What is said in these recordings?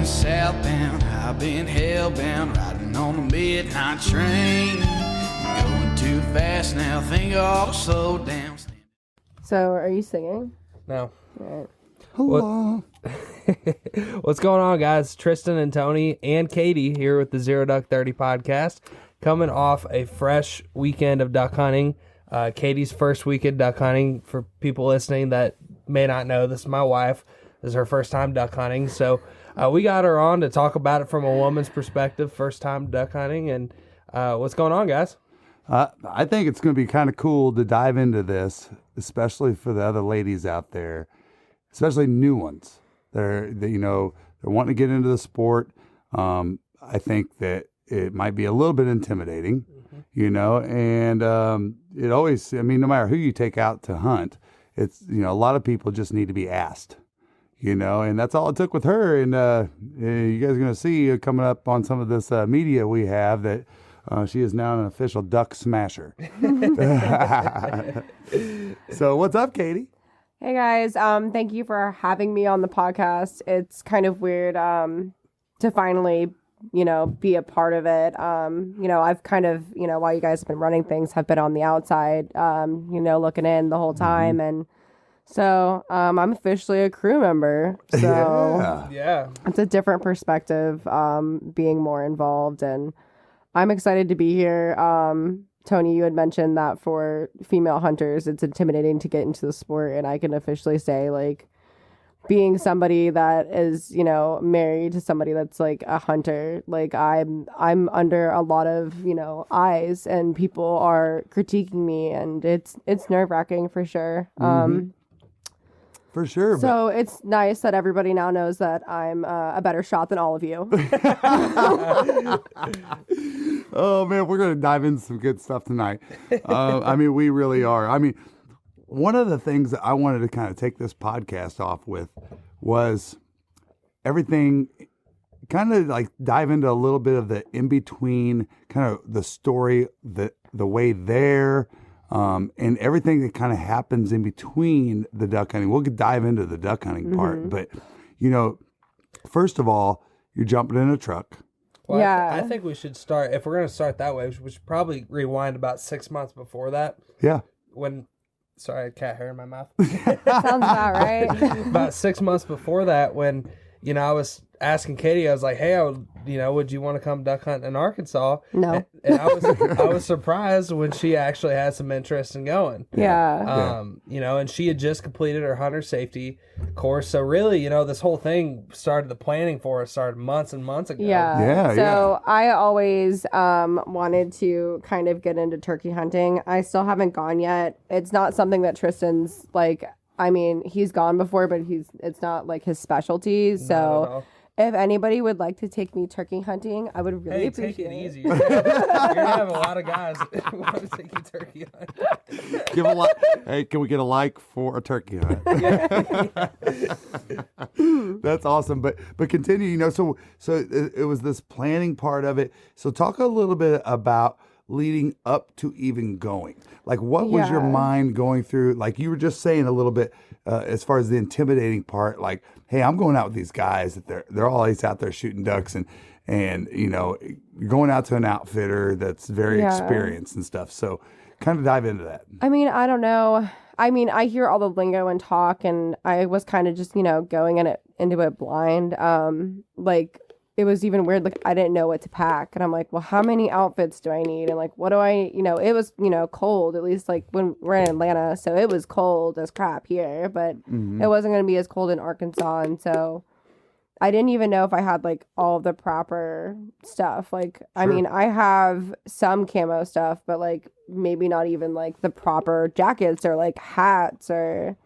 southbound, I've been hellbound, riding on the midnight train. Going too fast now, think I'll slow down. So, are you singing? No. All right. Hello. What's going on, guys? Tristan and Tony and Katie here with the Zero Duck 30 podcast, coming off a fresh weekend of duck hunting. Katie's first weekend duck hunting. For people listening that may not know, this is my wife. This is her first time duck hunting. So we got her on to talk about it from a woman's perspective, first time duck hunting. And what's going on, guys? I think it's going to be kind of cool to dive into this, especially for the other ladies out there, especially new ones. They're wanting to get into the sport. I think that it might be a little bit intimidating, and it always, no matter who you take out to hunt, it's, a lot of people just need to be asked, and that's all it took with her. And you guys are going to see coming up on some of this media we have that she is now an official duck smasher. So what's up, Katie? Hey guys, thank you for having me on the podcast. It's kind of weird to finally, be a part of it. I've kind of, while you guys have been running things, have been on the outside, looking in the whole time. And so I'm officially a crew member. So Yeah. It's a different perspective, being more involved, and I'm excited to be here. Tony, you had mentioned that for female hunters, it's intimidating to get into the sport. And I can officially say, like, being somebody that is, married to somebody that's like a hunter, like I'm under a lot of, eyes, and people are critiquing me, and it's nerve-wracking for sure. For sure. So it's nice that everybody now knows that I'm a better shot than all of you. Oh, man, we're going to dive into some good stuff tonight. We really are. One of the things that I wanted to kind of take this podcast off with was everything, kind of like dive into a little bit of the in-between, kind of the story, the way there, and everything that kind of happens in between the duck hunting. We'll dive into the duck hunting part, but, first of all, you're jumping in a truck. Well, Yeah. I think we should start, if we're going to start that way, we should probably rewind about 6 months before that. Yeah. Sorry, I had cat hair in my mouth. Sounds about right. About 6 months before that, when, I was asking Katie, I was like, hey, would you want to come duck hunt in Arkansas? No. And I was surprised when she actually had some interest in going. Yeah. And she had just completed her hunter safety course. So really, this whole thing the planning for it started months and months ago. Yeah. So I always wanted to kind of get into turkey hunting. I still haven't gone yet. It's not something that Tristan's like, he's gone before, but it's not like his specialty. So if ananybody would like to take me turkey hunting, I would really appreciate it. Take it easy. You're gonna have a lot of guys who want to take you turkey hunting. Give a like. Hey, can we get a like for a turkey hunt? That's awesome. But continue. So it was this planning part of it. So talk a little bit about leading up to even going. Like, what was your mind going through? Like, you were just saying a little bit as far as the intimidating part. Like, hey, I'm going out with these guys that they're always out there shooting ducks, and you're going out to an outfitter that's very experienced and stuff. So kind of dive into that. I don't know. I hear all the lingo and talk, and I was kind of just, going into it blind. It was even weird. Like, I didn't know what to pack. And I'm like, well, how many outfits do I need? And like, what do I, it was, cold, at least like when we're in Atlanta. So it was cold as crap here, but it wasn't going to be as cold in Arkansas. And so I didn't even know if I had like all the proper stuff. Like, Sure. I have some camo stuff, but like maybe not even like the proper jackets or like hats, or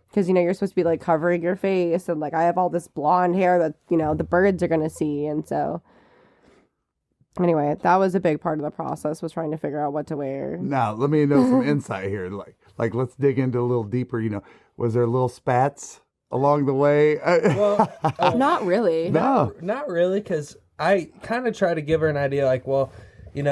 because, you're supposed to be like covering your face, and like I have all this blonde hair that, the birds are going to see. And so anyway, that was a big part of the process, was trying to figure out what to wear. Now, let me know some insight here. Like let's dig into a little deeper. Was there little spats along the way? Well, Not really. No. Not really, because I kind of try to give her an idea, like, well, you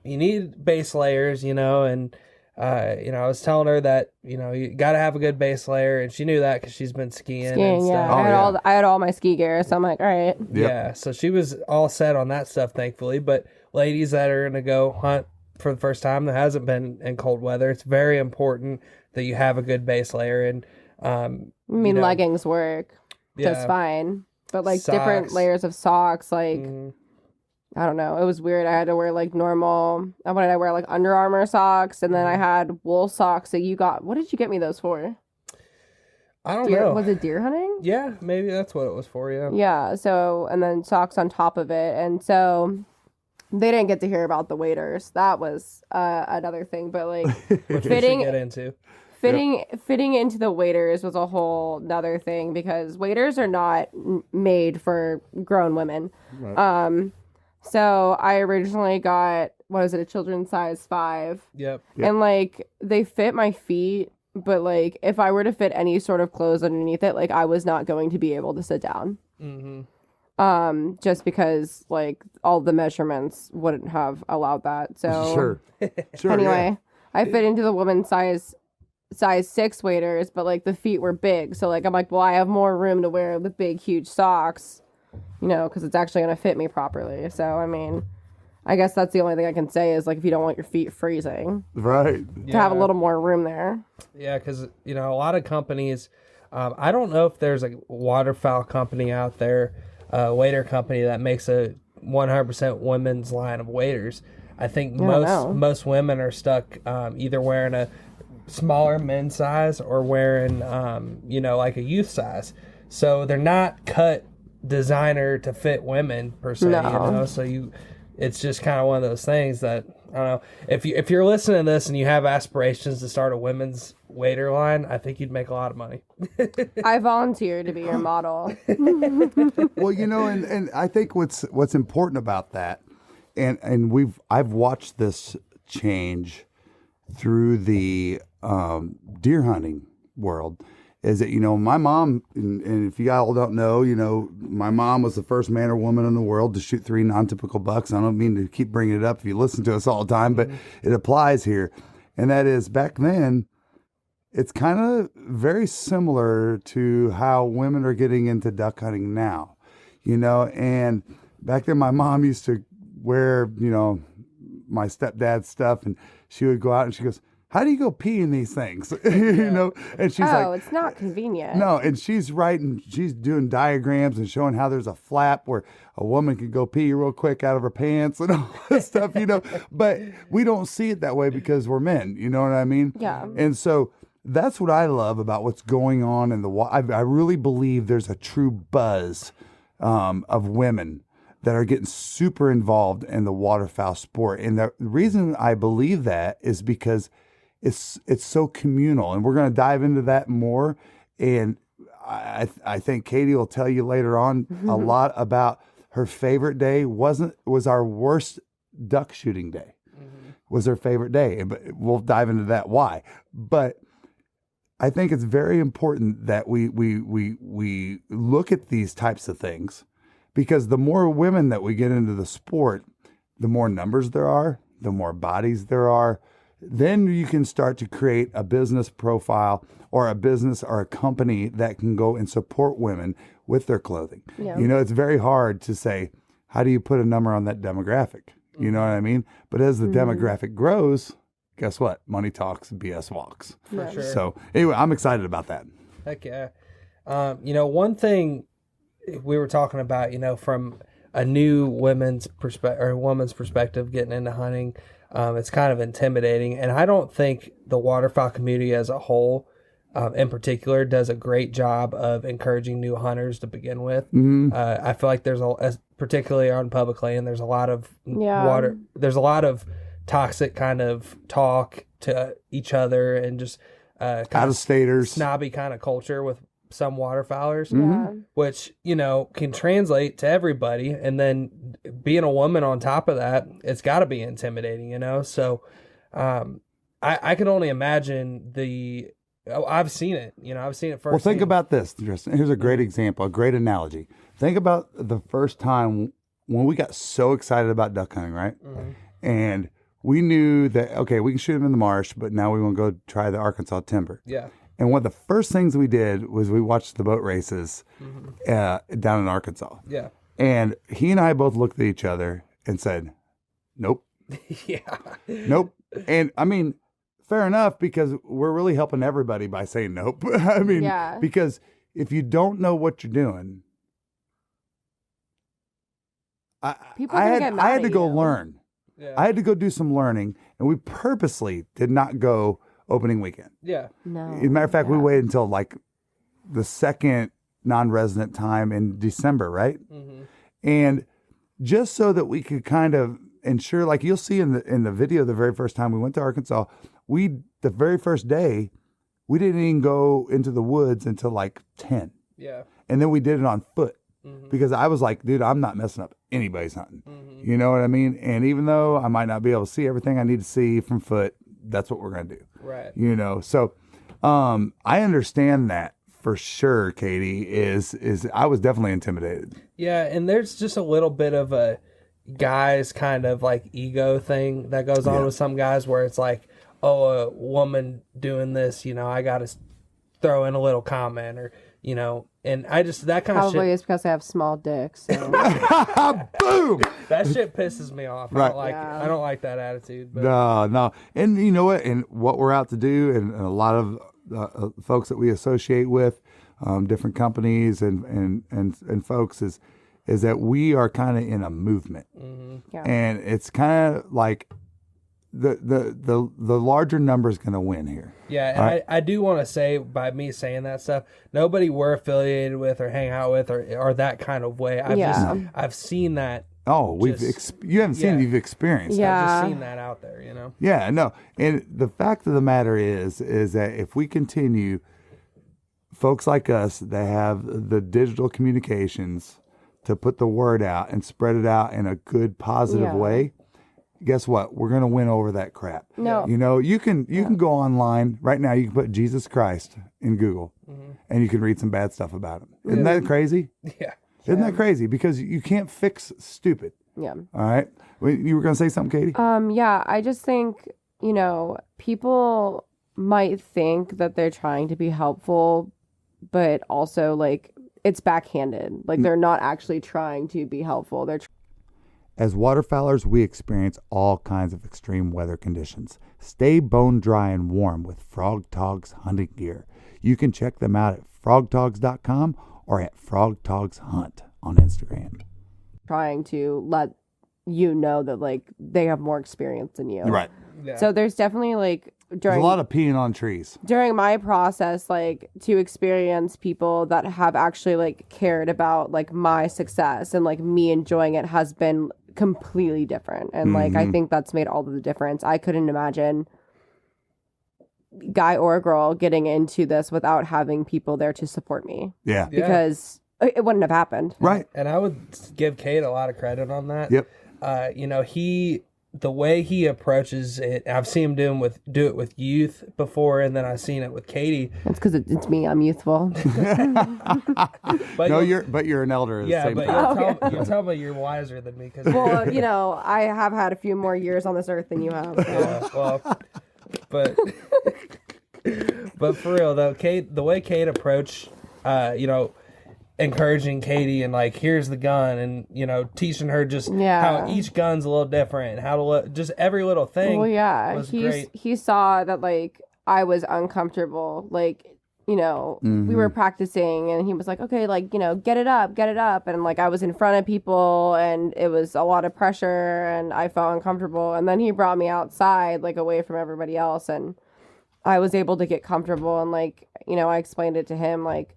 need base layers, and I was telling her that, you got to have a good base layer, and she knew that because she's been skiing and Skiing, stuff. yeah. I had all my ski gear, so I'm like, all right. Yep. Yeah, so she was all set on that stuff, thankfully. But ladies that are going to go hunt for the first time that hasn't been in cold weather, it's very important that you have a good base layer. And leggings work just fine, but like different Socks. layers of socks, like I don't know. It was weird. I had to wear like normal. What did I wear? Like Under Armour socks, and then I had wool socks that you got. What did you get me those for? I don't know. Was it deer hunting? Yeah, maybe that's what it was for. Yeah. Yeah. So, and then socks on top of it, and so they didn't get to hear about the waders. That was another thing. But like Which we should get into. fitting into the waders was a whole nother thing because waders are not made for grown women. Right. So I originally got, a children's size 5. Yep. And like they fit my feet, but like if I were to fit any sort of clothes underneath it, like I was not going to be able to sit down. Just because like all the measurements wouldn't have allowed that. So Sure. anyway, I fit into the woman's size 6 waders, but like the feet were big. So like I'm like, well, I have more room to wear the big, huge socks, because it's actually going to fit me properly. So, I mean, I guess that's the only thing I can say is like if you don't want your feet freezing, Right. to have a little more room there. Yeah, because, a lot of companies, I don't know if there's a waterfowl company out there, wader company that makes a 100% women's line of waders. I think most women are stuck either wearing a smaller men's size or wearing like a youth size, so they're not cut designer to fit women per se. So it's just kind of one of those things that I don't know, if you're listening to this and you have aspirations to start a women's wader line, I think you'd make a lot of money. I volunteer to be your model. Well, and I think what's important about that, and I've watched this change through the deer hunting world, is that, my mom, and if you all don't know, my mom was the first man or woman in the world to shoot 3 non-typical bucks. I don't mean to keep bringing it up if you listen to us all the time, but it applies here. And that is, back then, it's kind of very similar to how women are getting into duck hunting now, and back then my mom used to wear, my stepdad's stuff, and she would go out and she goes, how do you go pee in these things? And she's like, it's not convenient. No, and she's doing diagrams and showing how there's a flap where a woman can go pee real quick out of her pants and all that stuff, But we don't see it that way because we're men, you know what I mean? Yeah. And so that's what I love about what's going on in the I really believe there's a true buzz of women that are getting super involved in the waterfowl sport. And the reason I believe that is because it's so communal, and we're going to dive into that more. And I think Katie will tell you later on a lot about her favorite day was our worst duck shooting day. Was her favorite day, but we'll dive into that why. But I think it's very important that we look at these types of things, because the more women that we get into the sport, the more numbers there are, the more bodies there are. Then you can start to create a business profile or a business or a company that can go and support women with their clothing. Yeah. It's very hard to say, how do you put a number on that demographic? You know what I mean? But as the demographic grows, guess what? Money talks, BS walks. For sure. So anyway, I'm excited about that. Heck yeah. One thing we were talking about, from a new woman's perspective, getting into hunting, it's kind of intimidating. And I don't think the waterfowl community as a whole, in particular, does a great job of encouraging new hunters to begin with. I feel like particularly on public land, there's a lot of there's a lot of toxic kind of talk to each other and just out-of-staters, snobby kind of culture with some waterfowlers, which, can translate to everybody. And then being a woman on top of that, it's got to be intimidating, So I can only imagine I've seen it, I've seen it first. Well, think about this, Tristan. Here's a great example, a great analogy. Think about the first time when we got so excited about duck hunting, right? And we knew that, okay, we can shoot them in the marsh, but now we want to go try the Arkansas timber. Yeah. And one of the first things we did was we watched the boat races down in Arkansas. Yeah. And he and I both looked at each other and said, nope. Yeah. Nope. And I mean, fair enough, because we're really helping everybody by saying nope. I mean, Yeah. because if you don't know what you're doing, People are gonna get mad I had to at go you. learn. Yeah. I had to go do some learning, and we purposely did not go opening weekend. Yeah. No. As a matter of fact, we waited until like the second non-resident time in December, right? Mm-hmm. And just so that we could kind of ensure, like you'll see in the video, the very first time we went to Arkansas, the very first day, we didn't even go into the woods until like 10. Yeah. And then we did it on foot. Mm-hmm. Because I was like, dude, I'm not messing up anybody's hunting. You know what I mean? And even though I might not be able to see everything I need to see from foot, that's what we're going to do. Right. You know? So I understand that for sure, Katie, is I was definitely intimidated. Yeah, and there's just a little bit of a guy's kind of like ego thing that goes on with some guys where it's like, oh, a woman doing this, you know, I got to throw in a little comment or, you know, and I just, that kind of Probably shit, it's because I have small dicks. So. Boom! that shit pisses me off. Right. I don't like that attitude. But No. And you know what? And what we're out to do, and a lot of folks that we associate with, different companies and folks, is that we are kind of in a movement. Yeah. And it's kind of like the larger number is going to win here. Yeah, and Right. I do want to say, by me saying that stuff, nobody we're affiliated with or hang out with or that kind of way. I've seen that. Oh, you haven't seen it, you've experienced it. Yeah. I've just seen that out there, you know? Yeah, no. And the fact of the matter is that if we continue, folks like us that have the digital communications to put the word out and spread it out in a good, positive way, guess what? We're going to win over that crap. No. You know, you can go online right now. You can put Jesus Christ in Google, and you can read some bad stuff about him. Isn't that crazy? Yeah. Isn't that crazy? Because you can't fix stupid. Yeah. All right. You were going to say something, Katie? Yeah, I just think, you know, people might think that they're trying to be helpful, but also like it's backhanded. Like they're not actually trying to be helpful. As waterfowlers, we experience all kinds of extreme weather conditions. Stay bone dry and warm with Frog Togs hunting gear. You can check them out at frogtogs.com or at frogtogshunt on Instagram. trying to let you know that like they have more experience than you. Right. Yeah. So there's definitely like There's a lot of peeing on trees. during my process, like to experience people that have actually like cared about like my success and like me enjoying it has been completely different. And like I think that's made all of the difference. I couldn't imagine guy or girl getting into this without having people there to support me Yeah. because it wouldn't have happened. Right. And I would give Kate a lot of credit on that. Yep. You know, the way he approaches it, I've seen him do it with youth before, and then I've seen it with Katie. It's because it's me. I'm youthful. But No, you're an elder at the yeah, same but time. you'll tell me you're wiser than me. Cause, Well, you know, I have had a few more years on this earth than you have. So. yeah, well, but for real though, Kate, the way Kate approached, you know, encouraging Katie and like, here's the gun, and you know, teaching her just how each gun's a little different, how to just every little thing. Well, yeah, was great. he saw that like I was uncomfortable, like. You know, we were practicing and he was like, okay, like, you know, get it up. And like, I was in front of people and it was a lot of pressure and I felt uncomfortable. And then he brought me outside, like away from everybody else. And I was able to get comfortable. And like, you know, I explained it to him, like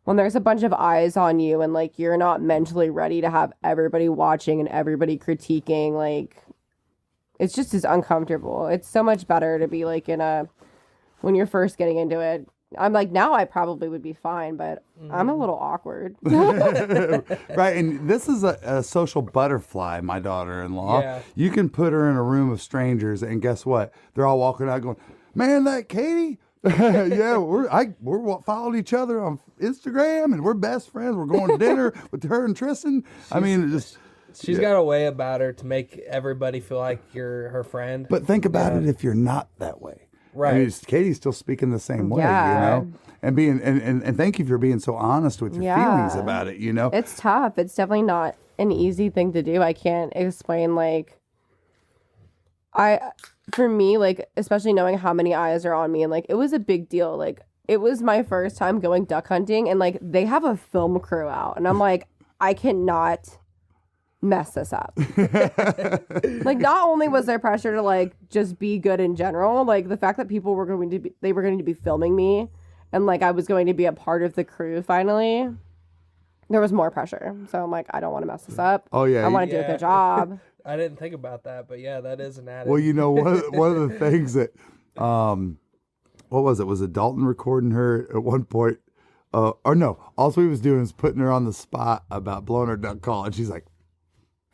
when there's a bunch of eyes on you and like, you're not mentally ready to have everybody watching and everybody critiquing, like it's just as uncomfortable. It's so much better to be like when you're first getting into it. I'm like, now I probably would be fine, but I'm a little awkward. Right. And this is a social butterfly, my daughter-in-law. Yeah. You can put her in a room of strangers, and guess what? They're all walking out going, man, that Katie? Yeah, we're following each other on Instagram, and we're best friends. We're going to dinner with her and Tristan. I mean, She's got a way about her to make everybody feel like you're her friend. But think about it if you're not that way. Right. I mean, Katie's still speaking the same way, Yeah. and being and thank you for being so honest with your feelings about it, It's tough. It's definitely not an easy thing to do. I can't explain for me, especially knowing how many eyes are on me, and it was a big deal. It was my first time going duck hunting, and they have a film crew out, and I'm like, I cannot mess this up. Not only was there pressure to just be good in general, the fact that people were going to be filming me, and I was going to be a part of the crew finally, there was more pressure. So I'm like, I don't want to mess this up. Oh yeah, I want to do a good job. I didn't think about that, but yeah, that is an added. Well, one of the things that, what was it? Was it Dalton recording her at one point? Or no, all we was doing is putting her on the spot about blowing her duck call, and she's like,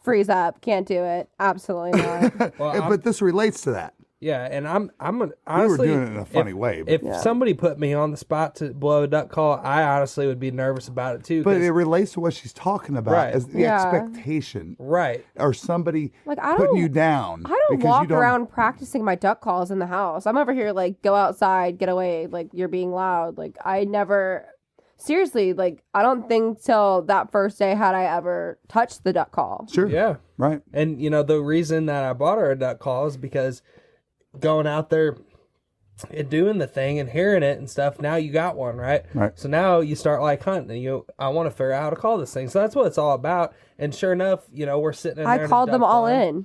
freeze up, can't do it, absolutely not. Well, but this relates to that. Yeah, and I'm we honestly, were doing it in a funny way. But, if somebody put me on the spot to blow a duck call, I honestly would be nervous about it too. but it relates to what she's talking about Right. as the expectation, right. or somebody I putting don't- you down. I don't because walk you don't, around practicing my duck calls in the house. I'm over here go outside, get away, you're being loud. I never, seriously, I don't think till that first day had I ever touched the duck call. Sure. Yeah. Right. And the reason that I bought her a duck call is because going out there and doing the thing and hearing it and stuff, now you got one, right? Right. So now you start hunting, and I want to figure out how to call this thing. So that's what it's all about. And sure enough, we're sitting in there. I called them all in.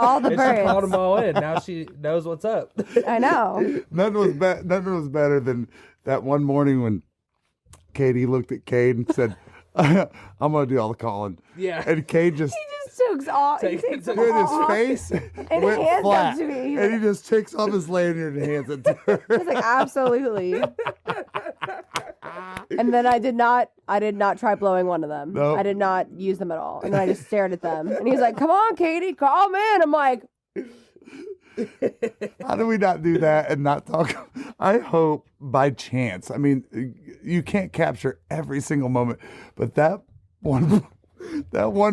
All the And she called birds. them all in. Now she knows what's up. I know. Nothing was better than that one morning when Katie looked at Cade and said, "I'm gonna do all the calling." Yeah. And Cade just Took off. He Take- takes took them hit his off. face, And went hands flat, up to me. and he just takes off his lanyard and hands it to her. I was like, absolutely. And then I did not try blowing one of them. Nope. I did not use them at all. And then I just stared at them. And he's like, come on, Katie, call me in. I'm like, How do we not do that and not talk? I hope by chance. I mean, you can't capture every single moment, but that one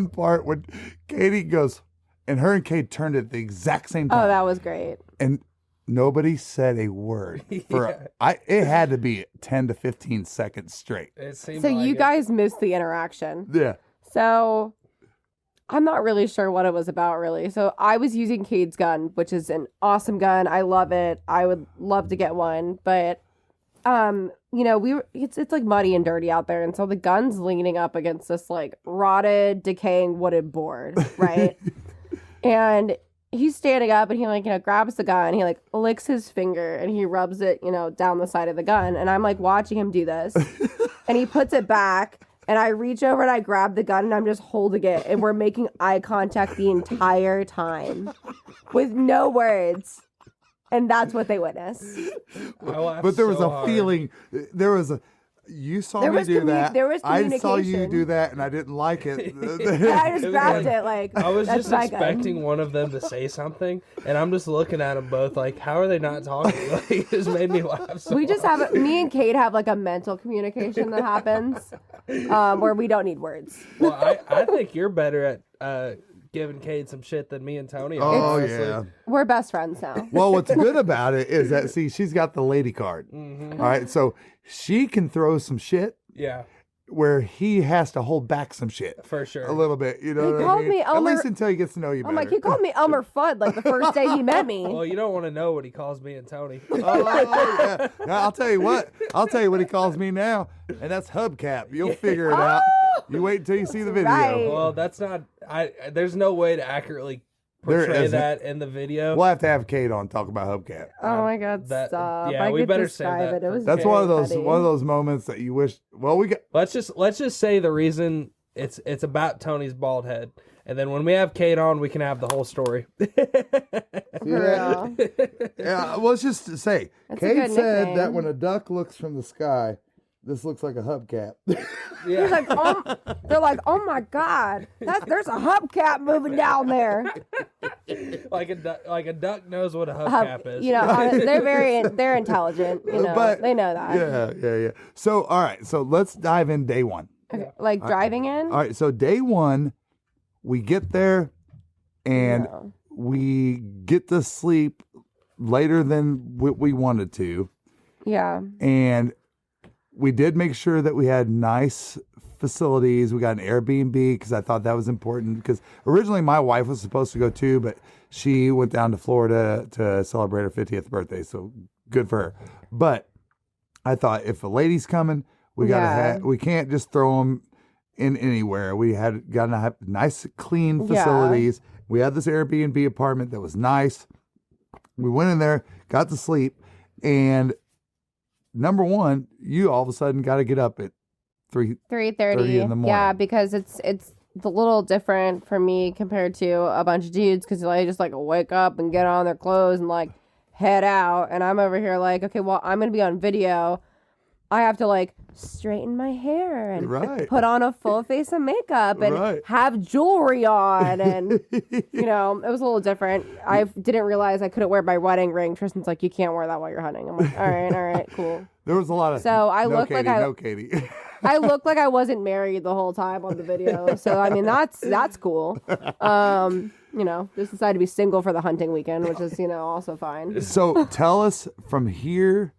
part when Katie goes, and her and Kate turned at the exact same time. oh, that was great. And nobody said a word. It had to be 10 to 15 seconds straight. It seemed So like you it. guys missed the interaction. Yeah. So I'm not really sure what it was about, really. So I was using Cade's gun, which is an awesome gun. I love it. I would love to get one, but it's muddy and dirty out there, and so the gun's leaning up against this rotted, decaying wooden board, right? And he's standing up, and he grabs the gun, he licks his finger, and he rubs it, down the side of the gun, and I'm watching him do this, and he puts it back. And I reach over and I grab the gun and I'm just holding it. And we're making eye contact the entire time with no words. And that's what they witnessed. But there was so a hard. feeling. You saw There me was do commu- that. there was I saw you communication. do that, and I didn't like it. And I just grabbed it I was that's just my gun. expecting one of them to say something, and I'm just looking at them both how are they not talking? It just made me laugh so We just hard. have me and Kate have a mental communication that happens where we don't need words. Well, I think you're better at giving Cade some shit than me and Tony are. Oh honestly. yeah. We're best friends now. Well, what's good about it is that she's got the lady card. Mm-hmm. All right, so she can throw some shit Yeah, where he has to hold back some shit for sure. a little bit. You know, He what I called mean? me At Elmer- least until he gets to know you I'm better. he called me Elmer Fudd the first day he met me. Well, you don't want to know what he calls me and Tony. Oh, yeah. Now, I'll tell you what. I'll tell you what he calls me now, and that's hubcap. You'll figure it out. You wait until you see the video. right. Well, that's not. There's no way to accurately There portray isn't. that in the video. We'll have to have Kate on talk about hubcap. Oh my God, that- stop. yeah, I we could better save describe that it. It for- was That's very one of funny. those moments that you wish. Well, we got. Let's just say the reason it's about Tony's bald head, and then when we have Kate on, we can have the whole story. For real. Yeah, well, let's just say That's a Kate good said nickname. that when a duck looks from the sky, this looks like a hubcap. He's like, they're like, oh my God, there's a hubcap moving down there. like a duck knows what a hubcap is. They're intelligent. But- They know that. Yeah. So, all right. So let's dive in day one. Okay, driving in. All right. So day one, we get there and we get to sleep later than what we wanted to. Yeah. And we did make sure that we had nice facilities. We got an Airbnb because I thought that was important, because originally my wife was supposed to go too, but she went down to Florida to celebrate her 50th birthday. So good for her. But I thought, if a lady's coming, we we can't just throw them in anywhere. We got to have nice, clean facilities. We had this Airbnb apartment that was nice. We went in there, got to sleep, and number one, you all of a sudden got to get up at 3:30 in the morning. Yeah, because it's a little different for me compared to a bunch of dudes, because they just like wake up and get on their clothes and like head out, and I'm over here like, okay, well, I'm gonna be on video. I have to like straighten my hair and put on a full face of makeup and have jewelry on, and you know, it was a little different. I didn't realize I couldn't wear my wedding ring. Tristan's like, you can't wear that while you're hunting. I'm like, all right, cool. There was a lot of Katie. I looked like I wasn't married the whole time on the video. So I mean, that's cool. You know, just decided to be single for the hunting weekend, which is, you know, also fine. So tell us from here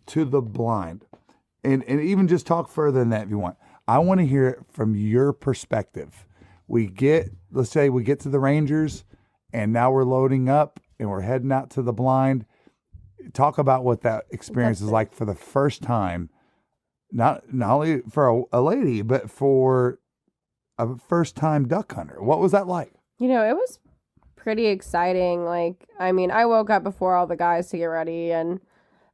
to the blind. And even just talk further than that if you want. I want to hear it from your perspective. Let's say we get to the Rangers, and now we're loading up and we're heading out to the blind. Talk about what that experience is like for the first time, not only for a lady, but for a first time duck hunter. What was that like? You know, it was pretty exciting. Like, I mean, I woke up before all the guys to get ready, and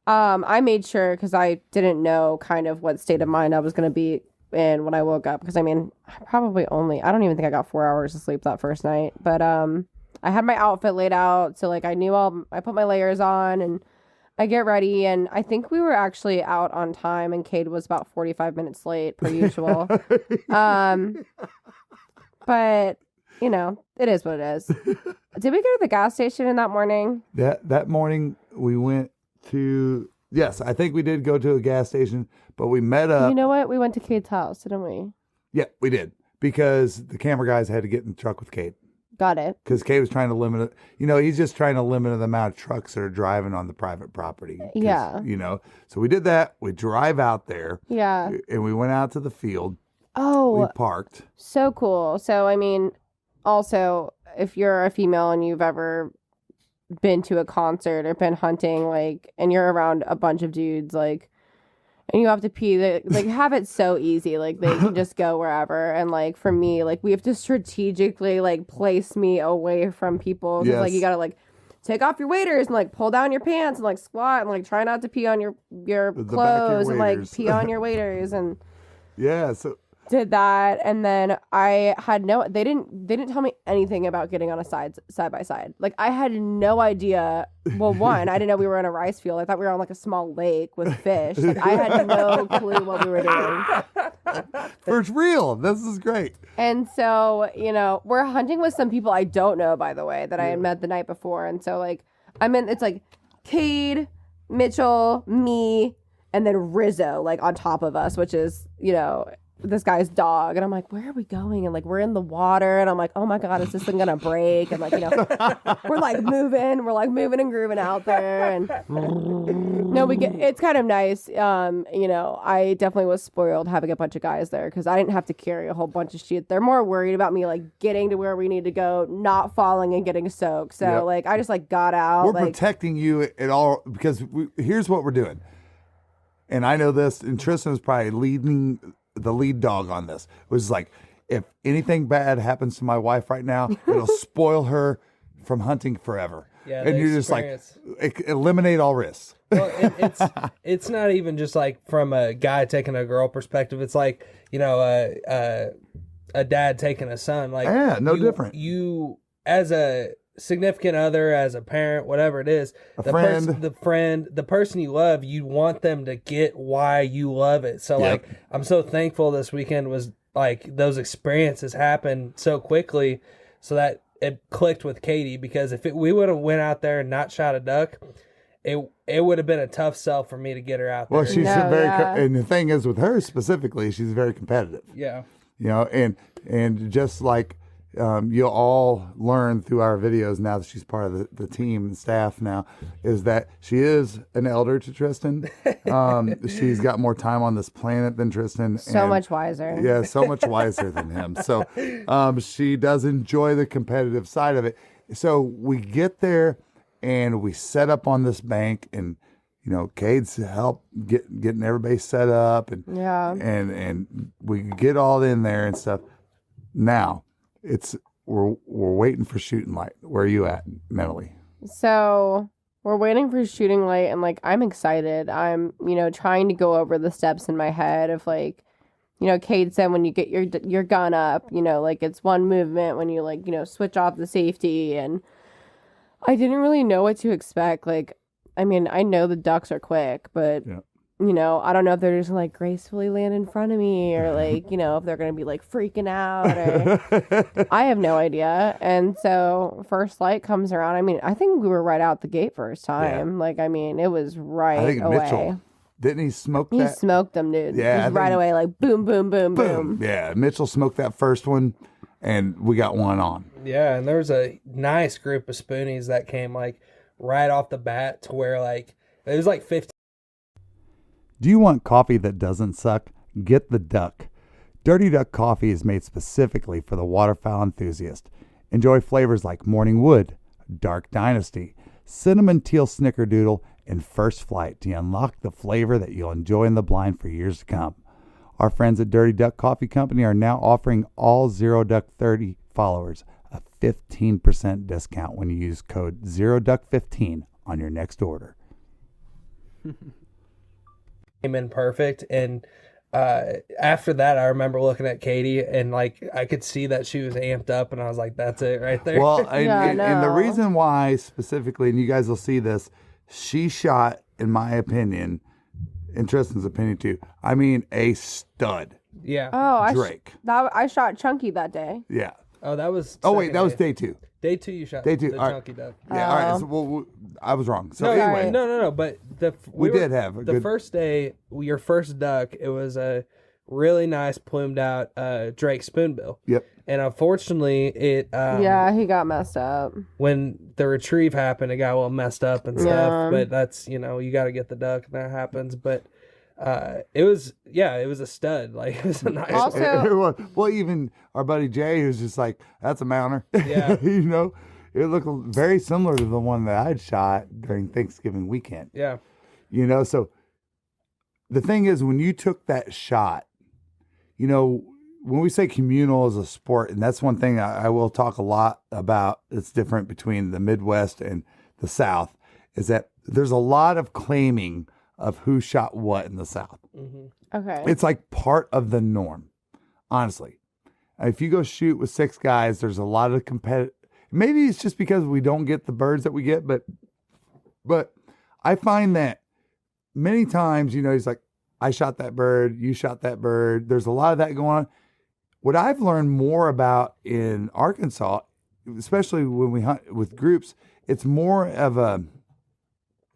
I made sure, because I didn't know kind of what state of mind I was going to be in when I woke up. Because, I mean, I don't even think I got 4 hours of sleep that first night. But I had my outfit laid out. So, like, I put my layers on and I get ready. And I think we were actually out on time, and Cade was about 45 minutes late per usual. But, you know, it is what it is. Did we go to the gas station in that morning? That morning we went to, yes, I think we did go to a gas station, but we met up. You know what? We went to Cade's house, didn't we? Yeah, we did, because the camera guys had to get in the truck with Cade. Got it. Because Cade was trying to limit it. You know, he's just trying to limit the amount of trucks that are driving on the private property. Yeah. You know, so we did that. We drive out there. Yeah. And we went out to the field. Oh. We parked. So cool. So, I mean, also, if you're a female and you've ever been to a concert or been hunting, like, and you're around a bunch of dudes, like, and you have to pee, like, have it so easy, like, they can just go wherever. And like, for me, like, we have to strategically like place me away from people, because like, you gotta like take off your waders and like pull down your pants and like squat and like try not to pee on your clothes and like pee on your waders. And yeah, so did that, and then I had they didn't tell me anything about getting on a side by side. Like, I had no idea. Well, one, I didn't know we were in a rice field. I thought we were on like a small lake with fish. Like, I had no clue what we were doing. For real, this is great. And so, you know, we're hunting with some people I don't know, by the way, that I had met the night before. And so, like, it's like Cade, Mitchell, me, and then Rizzo, like, on top of us, which is, you know, this guy's dog. And I'm like, where are we going? And like, we're in the water, and I'm like, oh my God, is this thing gonna break? And like, you know, we're moving and grooving out there. And no, it's kind of nice. You know, I definitely was spoiled having a bunch of guys there, because I didn't have to carry a whole bunch of shit. They're more worried about me like getting to where we need to go, not falling and getting soaked. So like, I just like got out. We're protecting you at all, because here's what we're doing. And I know this, and Tristan was probably leading the lead dog on this. It was like, if anything bad happens to my wife right now, it'll spoil her from hunting forever. Yeah, and you're just like, eliminate all risks. Well, it's not even just like from a guy taking a girl perspective. It's like, you know, a dad taking a son. Like, yeah, no different. You, as a significant other, as a parent, whatever it is, the person you love, you want them to get why you love it. So like, I'm so thankful this weekend was like, those experiences happened so quickly, so that it clicked with Katie, because if we would have went out there and not shot a duck, it would have been a tough sell for me to get her out there. Well, she's and the thing is with her specifically, she's very competitive. Yeah. You know, and just like you'll all learn through our videos now that she's part of the team and staff now, is that she is an elder to Tristan. She's got more time on this planet than Tristan. So much wiser. Yeah, so much wiser than him. So she does enjoy the competitive side of it. So we get there and we set up on this bank, and Cade's help getting everybody set up, and and we get all in there and stuff. Now we're waiting for shooting light. Where are you at mentally? So we're waiting for shooting light, and I'm excited. I'm trying to go over the steps in my head of Cade said when you get your gun up, it's one movement when you switch off the safety, and I didn't really know what to expect. I know the ducks are quick, but I don't know if they're just gracefully land in front of me, or if they're gonna be freaking out, or I have no idea. And so first light comes around. I think we were right out the gate first time. It was right I think away. Mitchell, didn't he smoke that? He smoked them, dude. Yeah, just right away, boom, boom, boom, boom. Yeah, Mitchell smoked that first one, and we got one on. Yeah, and there was a nice group of spoonies that came right off the bat to where it was 15. Do you want coffee that doesn't suck? Get the Duck. Dirty Duck coffee is made specifically for the waterfowl enthusiast. Enjoy flavors like Morning Wood, Dark Dynasty, Cinnamon Teal Snickerdoodle, and First Flight to unlock the flavor that you'll enjoy in the blind for years to come. Our friends at Dirty Duck Coffee Company are now offering all Zero Duck 30 followers a 15% discount when you use code ZeroDuck15 on your next order. Came in perfect, and after that I remember looking at Katie, and I could see that she was amped up, and I was like, that's it right there. Well, and the reason why specifically, and you guys will see this, she shot, in my opinion, in Tristan's opinion too, a stud. Yeah. Oh, Drake. I shot Chunky that day. Yeah. Oh, that was that was day 2. Day 2 you shot Day 2. the All right. chunky duck. Yeah, all right. So, I was wrong. So No, anyway, no. But we did have a the good... first day, your first duck. It was a really nice plumed out Drake spoonbill. Yep. And unfortunately, it he got messed up when the retrieve happened. It got a little messed up and stuff. Yeah. But that's you got to get the duck, and that happens. But it was a stud. It was a nice. Also, well, even our buddy Jay, who's just that's a mounter. Yeah. It looked very similar to the one that I'd shot during Thanksgiving weekend. Yeah. So the thing is, when you took that shot, when we say communal as a sport, and that's one thing I will talk a lot about that's different between the Midwest and the South, is that there's a lot of claiming of who shot what in the South. Mm-hmm. okay. It's part of the norm, honestly. If you go shoot with 6 guys, there's a lot of competitive. Maybe it's just because we don't get the birds that we get, but I find that many times, he's like, I shot that bird, you shot that bird. There's a lot of that going on. What I've learned more about in Arkansas, especially when we hunt with groups, it's more of a...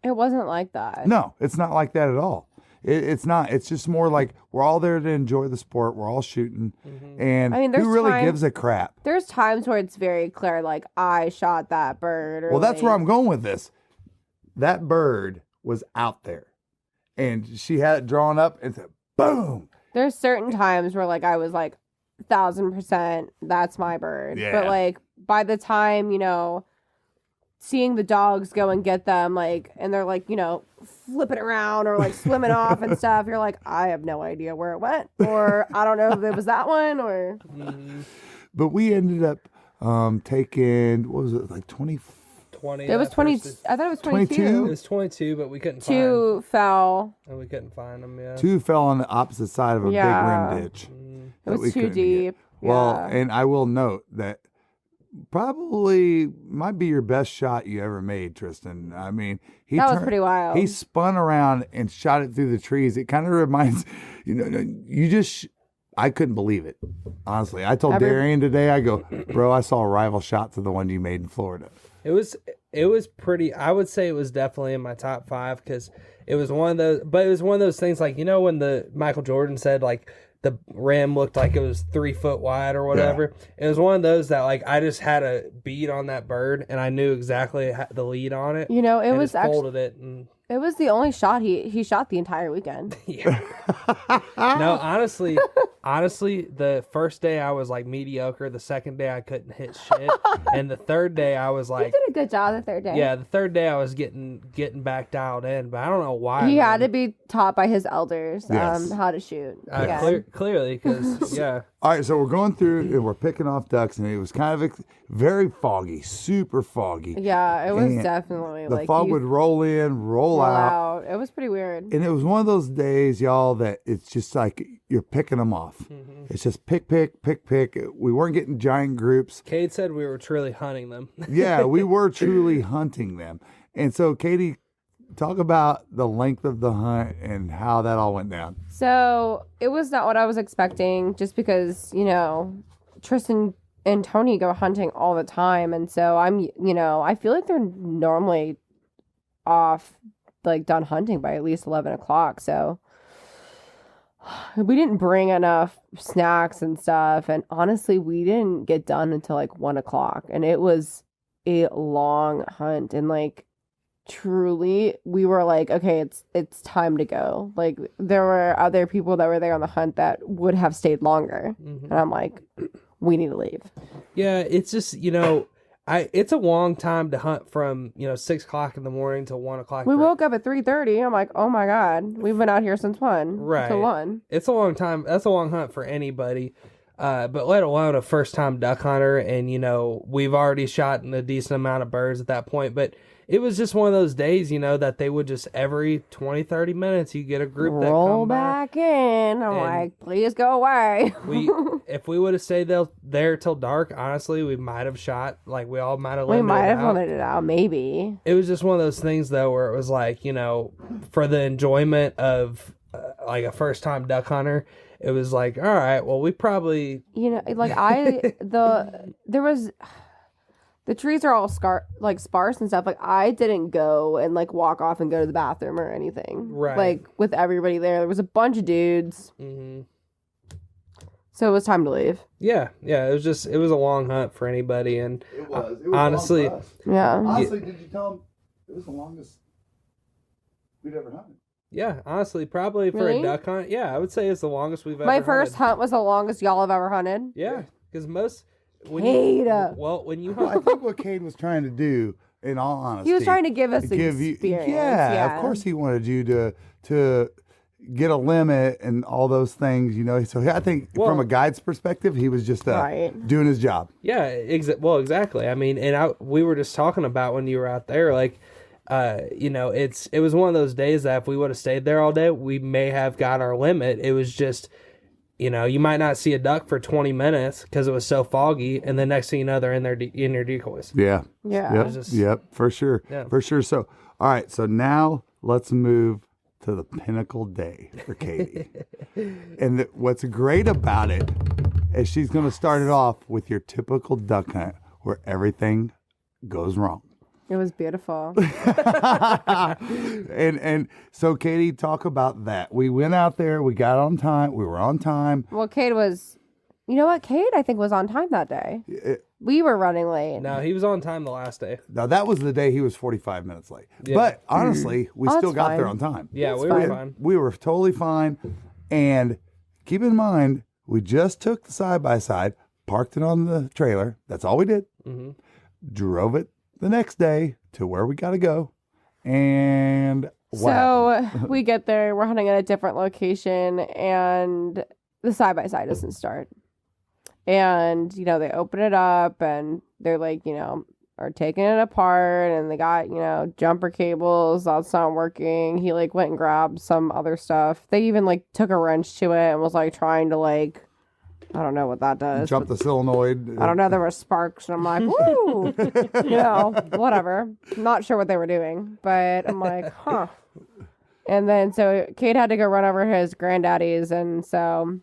It wasn't like that. No, it's not like that at all. It's not. It's just more we're all there to enjoy the sport. We're all shooting. Mm-hmm. And who really gives a crap? There's times where it's very clear, I shot that bird. Or Well, that's where I'm going with this. That bird was out there. And she had it drawn up and said, boom. There's certain times where I was 1,000%, that's my bird. Yeah. But by the time, seeing the dogs go and get them, and they're flipping around or swimming off and stuff, you're I have no idea where it went, or I don't know if it was that one or. But we ended up taking, what was it, 20? 20. It was 20. I thought it was 22. 22? It was 22, but we couldn't find 2 fell. and we couldn't find them. Yeah. 2 fell on the opposite side of a Yeah. big rim ditch. It that we was too couldn't get. deep. Well, Yeah. and I will note that probably might be your best shot you ever made, Tristan. That was pretty wild. He spun around and shot it through the trees. It kind of reminds, I couldn't believe it. Honestly, I told Darian today, I go, bro, I saw a rival shot to the one you made in Florida. It was pretty. I would say it was definitely in my top 5 because it was one of those. But it was one of those things when the Michael Jordan said the rim looked like it was 3 foot wide or whatever. It was one of those that like I just had a bead on that bird and I knew exactly the lead on it. You know, it and was just folded it and it was the only shot he shot the entire weekend. yeah. No, honestly, the first day I was like mediocre. The second day I couldn't hit shit, and the third day I was You like, did a good job the third day. yeah, the third day I was getting back dialed in, but I don't know why. He had man. to be taught by his elders Yes. how to shoot. Yeah. Clearly, because yeah, All right, so we're going through and we're picking off ducks, and it was kind of very foggy, super foggy. Yeah, it was And definitely The like fog you would roll in, roll roll out. out. It was pretty weird. And it was one of those days, y'all, that it's just like you're picking them off. Mm-hmm. It's just pick. We weren't getting giant groups. Cade said we were truly hunting them. Yeah, we were truly hunting them. And so, Katie, talk about the length of the hunt and how that all went down. So it was not what I was expecting, just because, you know, Tristan and Tony go hunting all the time. And so I feel like they're normally off, like done hunting by at least 11 o'clock. So we didn't bring enough snacks and stuff. And honestly, we didn't get done until like 1 o'clock. And it was a long hunt. And like, truly, we were like, okay, it's time to go. Like, there were other people that were there on the hunt that would have stayed longer. Mm-hmm. And I'm like, we need to leave. Yeah, it's just it's a long time to hunt from 6 o'clock in the morning till 1 o'clock. We woke up at 3:30. I'm like, oh my God, we've been out here since 1 Right. till 1. It's a long time. That's a long hunt for anybody. But let alone a first time duck hunter. And, we've already shot a decent amount of birds at that point. But it was just one of those days, that they would just every 20, 30 minutes, you get a group that Roll come by. back in. I'm like, please go away. If we would have stayed there till dark, honestly, we might have shot. Like, we all might have We might have out. wanted it out, maybe. It was just one of those things, though, where it was like, for the enjoyment of like a first time duck hunter, it was like, all right, well, we probably, like there was, the trees are all sparse and stuff. Like, I didn't go and like walk off and go to the bathroom or anything. Right. Like, with everybody there was a bunch of dudes. mm-hmm. So it was time to leave. Yeah. It was a long hunt for anybody, and It was honestly, long for us. Yeah. Honestly, did you tell them it was the longest we'd ever hunted? yeah, honestly, probably for Really? a duck hunt, yeah, I would say it's the longest we've ever. My first hunted. hunt was the longest y'all have ever hunted. Yeah, because most when Cade. when you Well, I hunt, think what Cade was trying to do, in all honesty, He was trying to give us give you, experience. yeah, of course he wanted you to get a limit and all those things, So I think from a guide's perspective, he was just Right. doing his job. yeah, exactly. I mean, and we were just talking about when you were out there, like, it was one of those days that if we would have stayed there all day, we may have got our limit. It was just, you might not see a duck for 20 minutes because it was so foggy, and the next thing you know, they're in their decoys. Yeah. Yeah. Yep, for sure. Yeah. For sure. So, all right, so now let's move to the Pinnacle day for Katie. And what's great about it is she's going to start it off with your typical duck hunt where everything goes wrong. It was beautiful. And so, Katie, talk about that. We went out there. We got on time. We were on time. Well, Cade was, you know what? Cade, I think, was on time that day. We were running late. No, he was on time the last day. Now, that was the day he was 45 minutes late. Yeah. But honestly, we Oh, still that's got fine. there on time. Yeah, That's we were fine. fine. We were totally fine. And keep in mind, we just took the side-by-side, parked it on the trailer. That's all we did. Mm-hmm. Drove it the next day to where we got to go. And wow. So we get there, we're hunting at a different location, and the side-by-side doesn't start. And, they open it up, and they're like, are taking it apart, and they got, jumper cables, that's not working. He, like, went and grabbed some other stuff. They even, like, took a wrench to it and was, like, trying to, like, I don't know what that does. Jump the solenoid. I don't know, there were sparks, and I'm like, woo! Whatever. Not sure what they were doing, but I'm like, huh. And then, so Cade had to go run over his granddaddy's, and so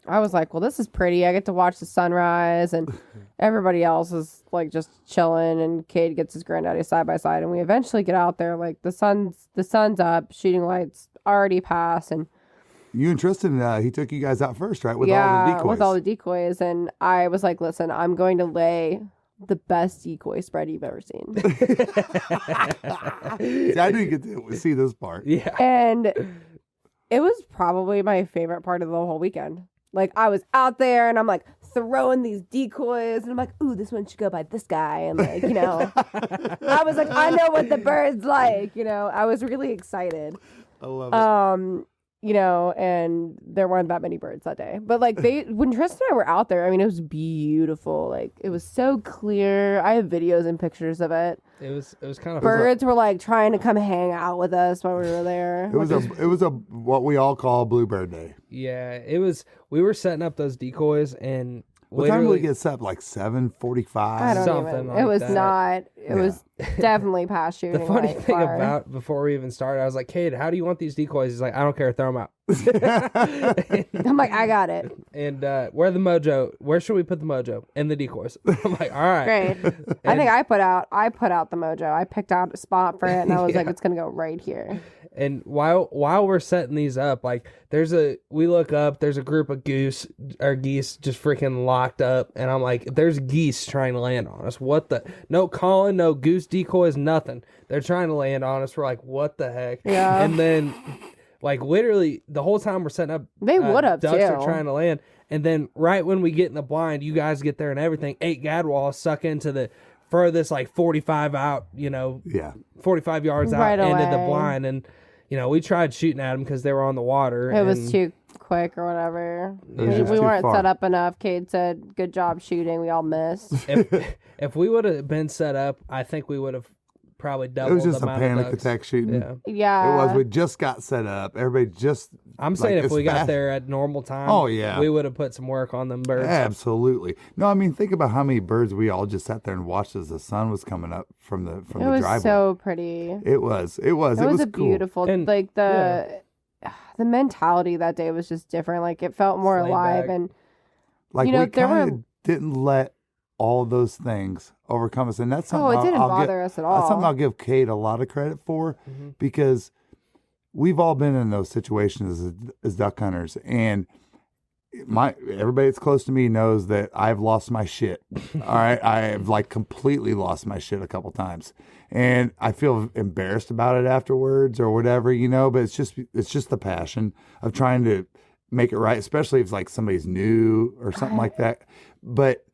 I was like, well, this is pretty. I get to watch the sunrise, and everybody else is, like, just chilling, and Cade gets his granddaddy side by side, and we eventually get out there, like, the sun's up, shooting lights already passed, and you and Tristan, he took you guys out first, right? With all the decoys. with all the decoys. And I was like, listen, I'm going to lay the best decoy spread you've ever seen. See, I didn't get to see this part. Yeah. And it was probably my favorite part of the whole weekend. Like, I was out there and I'm like throwing these decoys and I'm like, ooh, this one should go by this guy. And like, you know, I was like, I know what the bird's like, you know, I was really excited. I love it. You know, and there weren't that many birds that day. But like when Tristan and I were out there, I mean, it was beautiful. Like, it was so clear. I have videos and pictures of it. It was kind of Birds were like trying to come hang out with us while we were there. It was a what we all call Bluebird Day. Yeah, it was. We were setting up those decoys, and What time did we get set up? Like 7:45. I don't Something even. like It was that. not. It was definitely past shooting. The funny light thing far. about before we even started, I was like, Kate, how do you want these decoys? He's like, I don't care, throw them out. I'm like, I got it. And where should we put the mojo? In the decoys. I'm like, all right. Great. I think I put out the mojo. I picked out a spot for it, and I was like, it's gonna go right here. And while we're setting these up, like we look up, there's a group of geese just freaking locked up, and I'm like, there's geese trying to land on us. What the? No calling, no goose decoys, nothing. They're trying to land on us. We're like, what the heck? Yeah. And then, like, literally the whole time we're setting up, They would have ducks too. are trying to land, and then right when we get in the blind, you guys get there and everything. 8 gadwalls suck into the furthest like 45 out, 45 yards out Right into the away. blind, and we tried shooting at them because they were on the water. It was and too quick or whatever. It was just We too weren't far. set up enough. Cade said, "Good job shooting." We all missed. if we would have been set up, I think we would have probably It doubled was just the a amount panic of ducks. attack shooting. Yeah. Yeah, It was. We just got set up. Everybody just. I'm saying like, if we as got fast- there at normal time, Oh, yeah. we would have put some work on them birds. Absolutely. No, I mean, think about how many birds we all just sat there and watched as the sun was coming up from the it was driveway. so pretty. It was. It was. It was a cool. beautiful, And- like the mentality that day was just different. Like, it felt more Laid alive, back. and Like, you know, we there kind were- of didn't let all those things overcome us, and that's something. it didn't I'll bother us at all. That's something I'll give Kate a lot of credit for, Mm-hmm. because we've all been in those situations as duck hunters, and everybody that's close to me knows that I've lost my shit. All right, I have like completely lost my shit a couple times, and I feel embarrassed about it afterwards or whatever, but it's just the passion of trying to make it right, especially if it's like somebody's new or something like that. But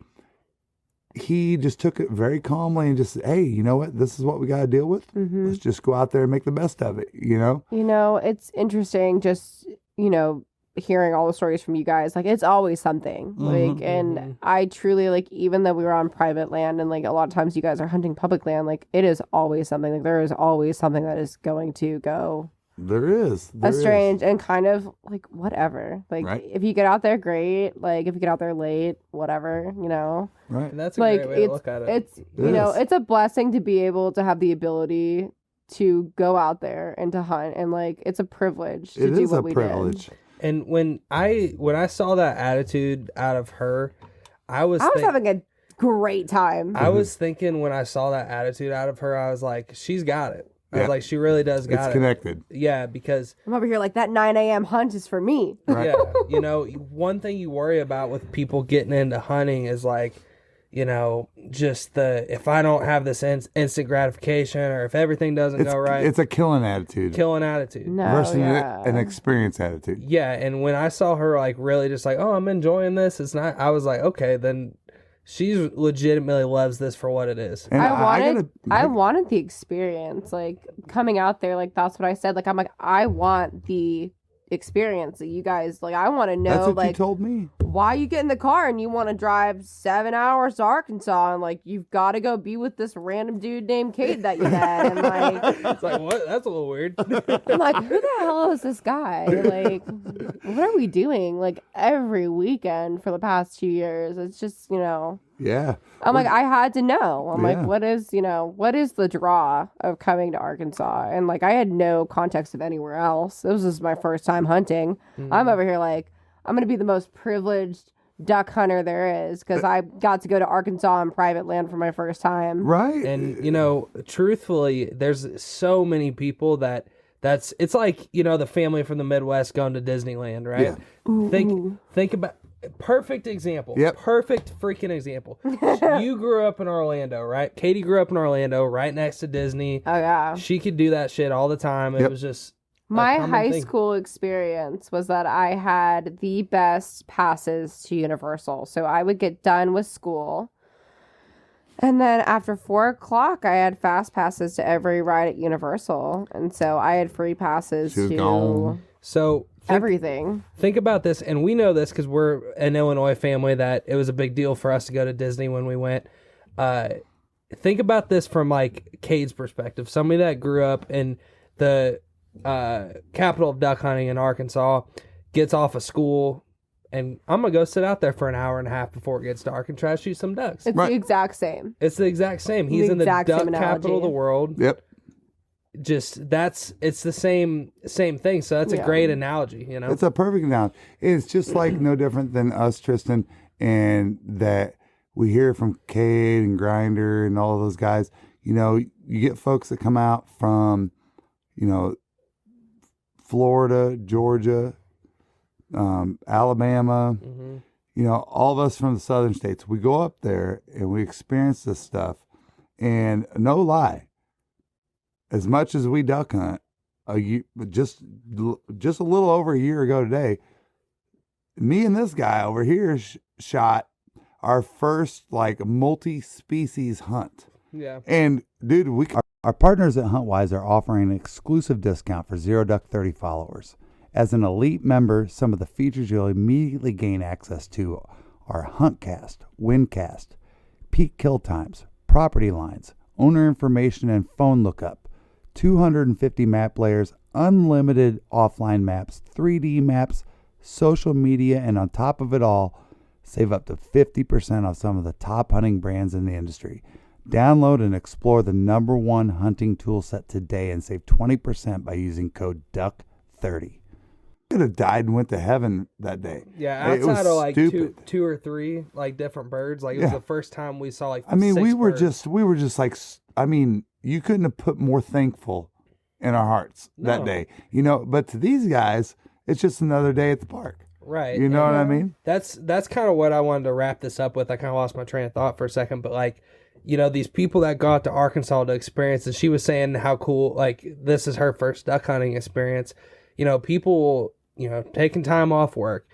he just took it very calmly and just said, hey, you know what? This is what we got to deal with. Mm-hmm. Let's just go out there and make the best of it, It's interesting just, hearing all the stories from you guys. Like, it's always something. Like, and I truly, like, even though we were on private land and, like, a lot of times you guys are hunting public land, like, it is always something. Like, there is always something that is going to go There is. strange and kind of, like, whatever. Like, Right. if you get out there, great. Like, if you get out there late, whatever, Right. And that's a Like, great way to look at it. it's, is. it's a blessing to be able to have the ability to go out there and to hunt. And, like, it's a privilege to It do is what a we privilege. did. And when I saw that attitude out of her, I was having a great time. I was thinking when I saw that attitude out of her, I was like, she's got it. I was Yeah. like, she really does got It's it. connected. Yeah, because I'm over here like that 9 a.m. hunt is for me. Right. yeah, one thing you worry about with people getting into hunting is like, just if I don't have this instant gratification or if everything doesn't go right, It's a killing attitude killing attitude. No, versus yeah. an experience attitude. Yeah, and when I saw her like really just like, oh, I'm enjoying this, it's not. I was like, okay, then she legitimately loves this for what it is. And I wanted the experience, like coming out there. Like, that's what I said. Like, I'm like, I want the experience that you guys like. I want to know, That's what like, you told me. why you get in the car and you want to drive 7 hours to Arkansas and like you've got to go be with this random dude named Cade that you met, and like It's like, what? That's a little weird. I'm like, who the hell is this guy? Like, what are we doing? Like, every weekend for the past 2 years, it's just, Yeah. I'm like, I had to know. I'm Yeah. like, what is the draw of coming to Arkansas? And like, I had no context of anywhere else. This was my first time hunting. I'm over here like, I'm going to be the most privileged duck hunter there is because I got to go to Arkansas on private land for my first time. Right. And truthfully, there's so many people that it's like, you know, the family from the Midwest going to Disneyland, right? Yeah. Think about perfect example. Yep. Perfect freaking example. You grew up in Orlando, right? Katie grew up in Orlando, right next to Disney. Oh yeah. She could do that shit all the time. It Yep. was just a My common high thing. school experience was that I had the best passes to Universal. So I would get done with school. And then after 4 o'clock, I had fast passes to every ride at Universal. And so I had free passes Should've to gone. So everything. think about this, and we know this because we're an Illinois family, that it was a big deal for us to go to Disney when we went. Think about this from like Cade's perspective, somebody that grew up in the capital of duck hunting in Arkansas, gets off of school, and I'm gonna go sit out there for an hour and a half before it gets dark and try to shoot some ducks. It's Right. the exact same. It's the exact same. He's The in the exact duck same capital of the analogy. world. Yep. Just it's the same thing. So that's a Yeah. great analogy, you know. It's a perfect analogy. It's just like no different than us, Tristan, and that we hear from Cade and Grinder and all those guys. You know, you get folks that come out from, you know, Florida, Georgia, Alabama, Mhm. you know, all of us from the southern states. We go up there and we experience this stuff. And no lie, as much as we duck hunt, just a little over a year ago today, me and this guy over here shot our first like multi-species hunt. Yeah. And dude, our partners at Huntwise are offering an exclusive discount for Zero Duck 30 followers. As an elite member, some of the features you'll immediately gain access to are Huntcast, Windcast, peak kill times, property lines, owner information and phone lookup, 250 map layers, unlimited offline maps, 3D maps, social media, and on top of it all, save up to 50% on some of the top hunting brands in the industry. Download and explore the #1 hunting tool set today and save 20% by using code DUCK30. Could have died and went to heaven that day. Yeah, It was outside of like stupid. two or three like different birds, like it was Yeah. the first time we saw like. I mean, 6 we were birds. just like, I mean, you couldn't have put more thankful in our hearts that No. day, you know. But to these guys, it's just another day at the park. right. You know and what I mean? That's kind of what I wanted to wrap this up with. I kind of lost my train of thought for a second, but like, you know, these people that go out to Arkansas to experience, and she was saying how cool, like this is her first duck hunting experience. You know, people, you know, taking time off work,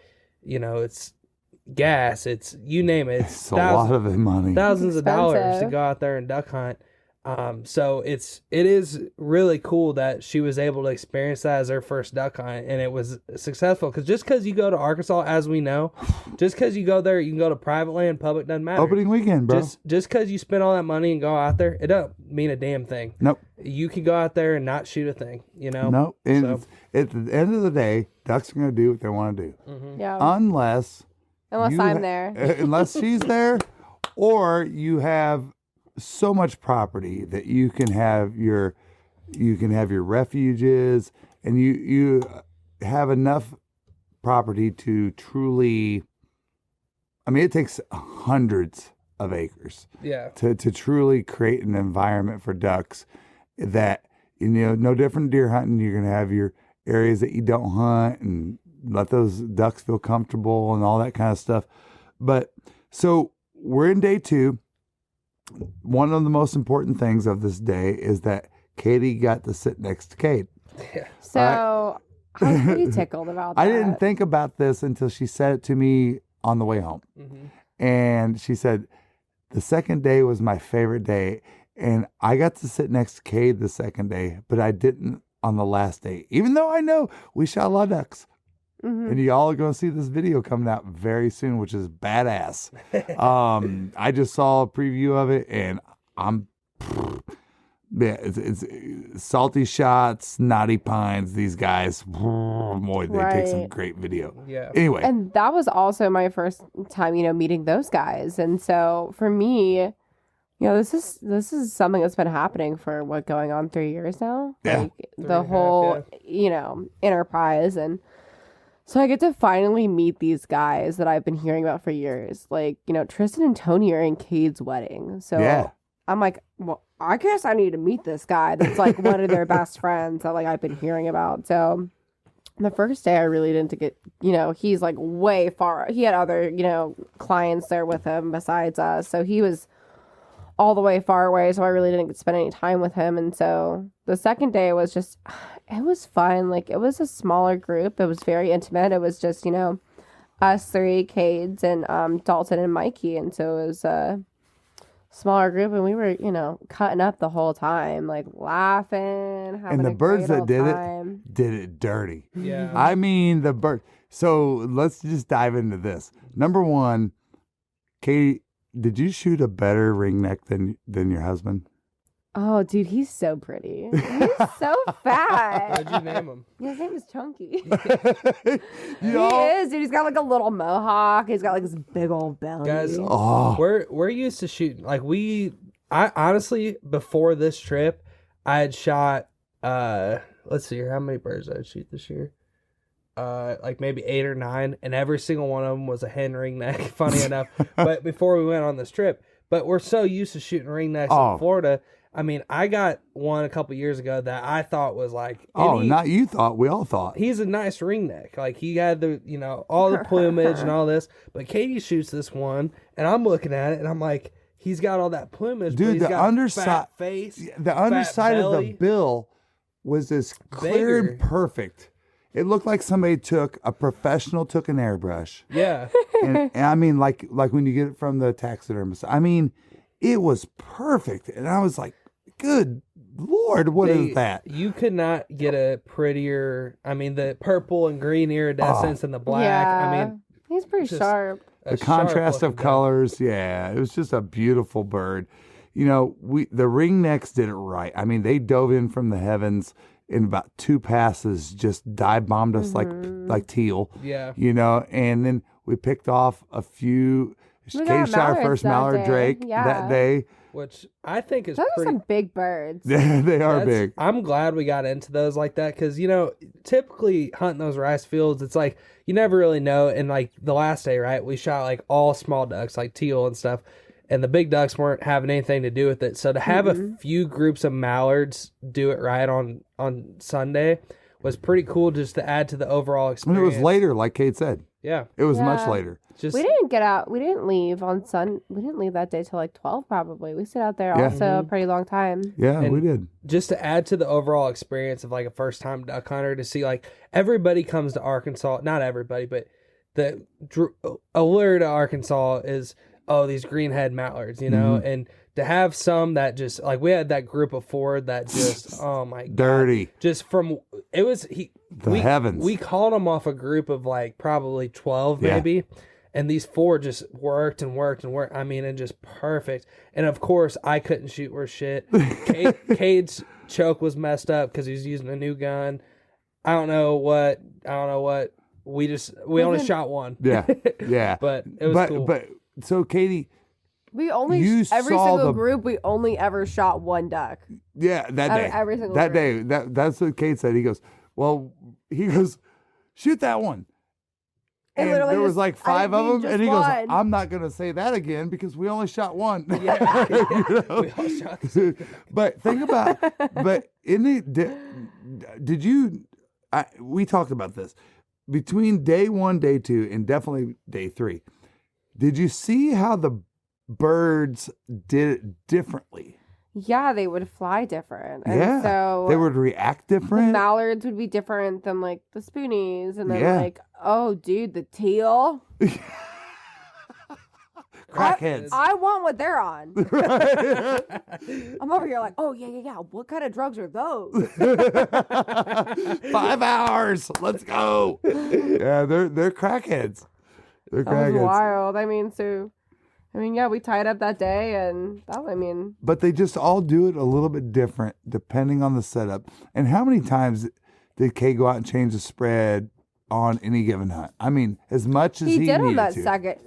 you know, it's gas, it's you name it, It's a lot of money. thousands of dollars to Expensive. go out there and duck hunt. So it is really cool that she was able to experience that as her first duck hunt, and it was successful. Because just because you go to Arkansas, as we know, just because you go there, you can go to private land, public doesn't matter. Opening weekend, bro. Just because you spend all that money and go out there, it don't mean a damn thing. Nope. You can go out there and not shoot a thing, you know. Nope. And So, at the end of the day, ducks are going to do what they want to do. Yeah. Unless Unless I'm there. unless she's there, or you have so much property that you can have your refuges, and you have enough property to truly, I mean, it takes hundreds of acres yeah. to truly create an environment for ducks that, you know, no different than deer hunting. You're going to have your areas that you don't hunt and let those ducks feel comfortable and all that kind of stuff. But so we're in day 2. One of the most important things of this day is that Katie got to sit next to Kate. So I was pretty tickled about that. I didn't think about this until she said it to me on the way home. Mhm. And she said, the second day was my favorite day. And I got to sit next to Cade the second day, but I didn't on the last day, even though I know we shot a lot of ducks. Mhm. And y'all are going to see this video coming out very soon, which is badass. I just saw a preview of it, and it's salty shots, knotty pines. These guys, boy, they take some Right. great video. Yeah. Anyway, And that was also my first time, you know, meeting those guys. And so for me, you know, this is something that's been happening for what, going on 3 years now? Yeah. Like and a the half, whole, you know, enterprise. And so I get to finally meet these guys that I've been hearing about for years. Like, you know, Tristan and Tony are in Cade's wedding. So Yeah. I'm like, well, I guess I need to meet this guy that's like one of their best friends that like I've been hearing about. So the first day I really didn't get, he's like way far. He had other, clients there with him besides us. So he was all the way far away. So I really didn't get to spend any time with him. And so the second day was just, it was fun. Like it was a smaller group. It was very intimate. It was just, us three, Cades and Dalton and Mikey. And so it was smaller group, and we were, cutting up the whole time, like laughing, having And the a birds great that old did time. did it dirty. Yeah. I mean, the bird. So let's just dive into this. Number one, Katie, did you shoot a better ringneck than your husband? Oh, dude, he's so pretty. He's so fat. What'd you name him? His name is Chunky. You He know? is, dude. He's got like a little mohawk. He's got like this big old belly. Guys, Oh, we're used to shooting. Like I honestly, before this trip, I had shot, let's see here, how many birds did I shoot this year? Like maybe 8 or 9, and every single one of them was a hen ringneck, funny enough. But before we went on this trip, but we're so used to shooting ringnecks in Florida. I mean, I got one a couple years ago that I thought was like, not you thought, we all thought. he's a nice ringneck. Like he had the, all the plumage and all this. But Katie shoots this one, and I'm looking at it, and I'm like, he's got all that plumage, but Dude, he's the got underside fat face, the fat underside of the belly. bill was as clear Bigger. and perfect. It looked like somebody took an airbrush. Yeah. And I mean, like when you get it from the taxidermist. I mean, it was perfect. And I was like, good Lord, what is that? You could not get a prettier. I mean, the purple and green iridescence and the black. Yeah. I mean, he's pretty just- sharp. a The contrast sharp of looking colors, yeah, it was just a beautiful bird. The ringnecks did it right. I mean, they dove in from the heavens in about 2 passes, just dive bombed us like teal. dog. Yeah. And then we picked off a few. We Katie got shot our mallards first that mallard day. drake Yeah. that day. Which I think is Those are pretty. some big birds. They are That's- big. I'm glad we got into those like that because, typically hunting those rice fields, it's like you never really know. And like the last day, right, we shot like all small ducks, like teal and stuff. And the big ducks weren't having anything to do with it. So to have a few groups of mallards do it right on Sunday was pretty cool just to add to the overall And experience. it was later, like Kate said. Yeah. It was Yeah. much later. Just We didn't get out. We didn't leave we didn't leave that day till like 12 probably. We stayed out there Yeah. also a pretty long time. Yeah, And we did. just to add to the overall experience of like a first time duck hunter to see like everybody comes to Arkansas, not everybody, but the allure to Arkansas is, these greenhead mallards, and to have some that just like we had that group of 4 that just, oh my God, Dirty. just from, it was, Heavens. we called them off a group of like probably 12 Yeah. maybe. And these 4 just worked and worked and worked. I mean, and just perfect. And of course, I couldn't shoot worth shit. Cade's choke was messed up because he's using a new gun. I don't know what. We only shot one. Yeah, yeah. But it was cool. But so Katie, We only You every saw single the- group we only ever shot one duck. yeah, that Out day, of every single that group. day, that's what Kate said. He goes, shoot that one. And And literally there was just- like I 5 of mean, them, and just he goes, one. "I'm not gonna say that again because we only shot one." Yeah. You know? We all shot the same. But think about, did you? We talked about this between day 1, day 2, and definitely day 3. Did you see how the birds did it differently? Yeah, they would fly different. And Yeah, so they would react the different. mallards would be different than like the spoonies. And then Yeah. like, oh dude, the teal. Crackheads. I want what they're on. I'm over here like, oh yeah. What kind of drugs are those? 5 hours. Let's go. Yeah, they're crackheads. They're That was crackheads. wild. Yeah, we tied up that day and But they just all do it a little bit different depending on the setup. And how many times did Kay go out and change the spread on any given hunt? I mean, as much as he did needed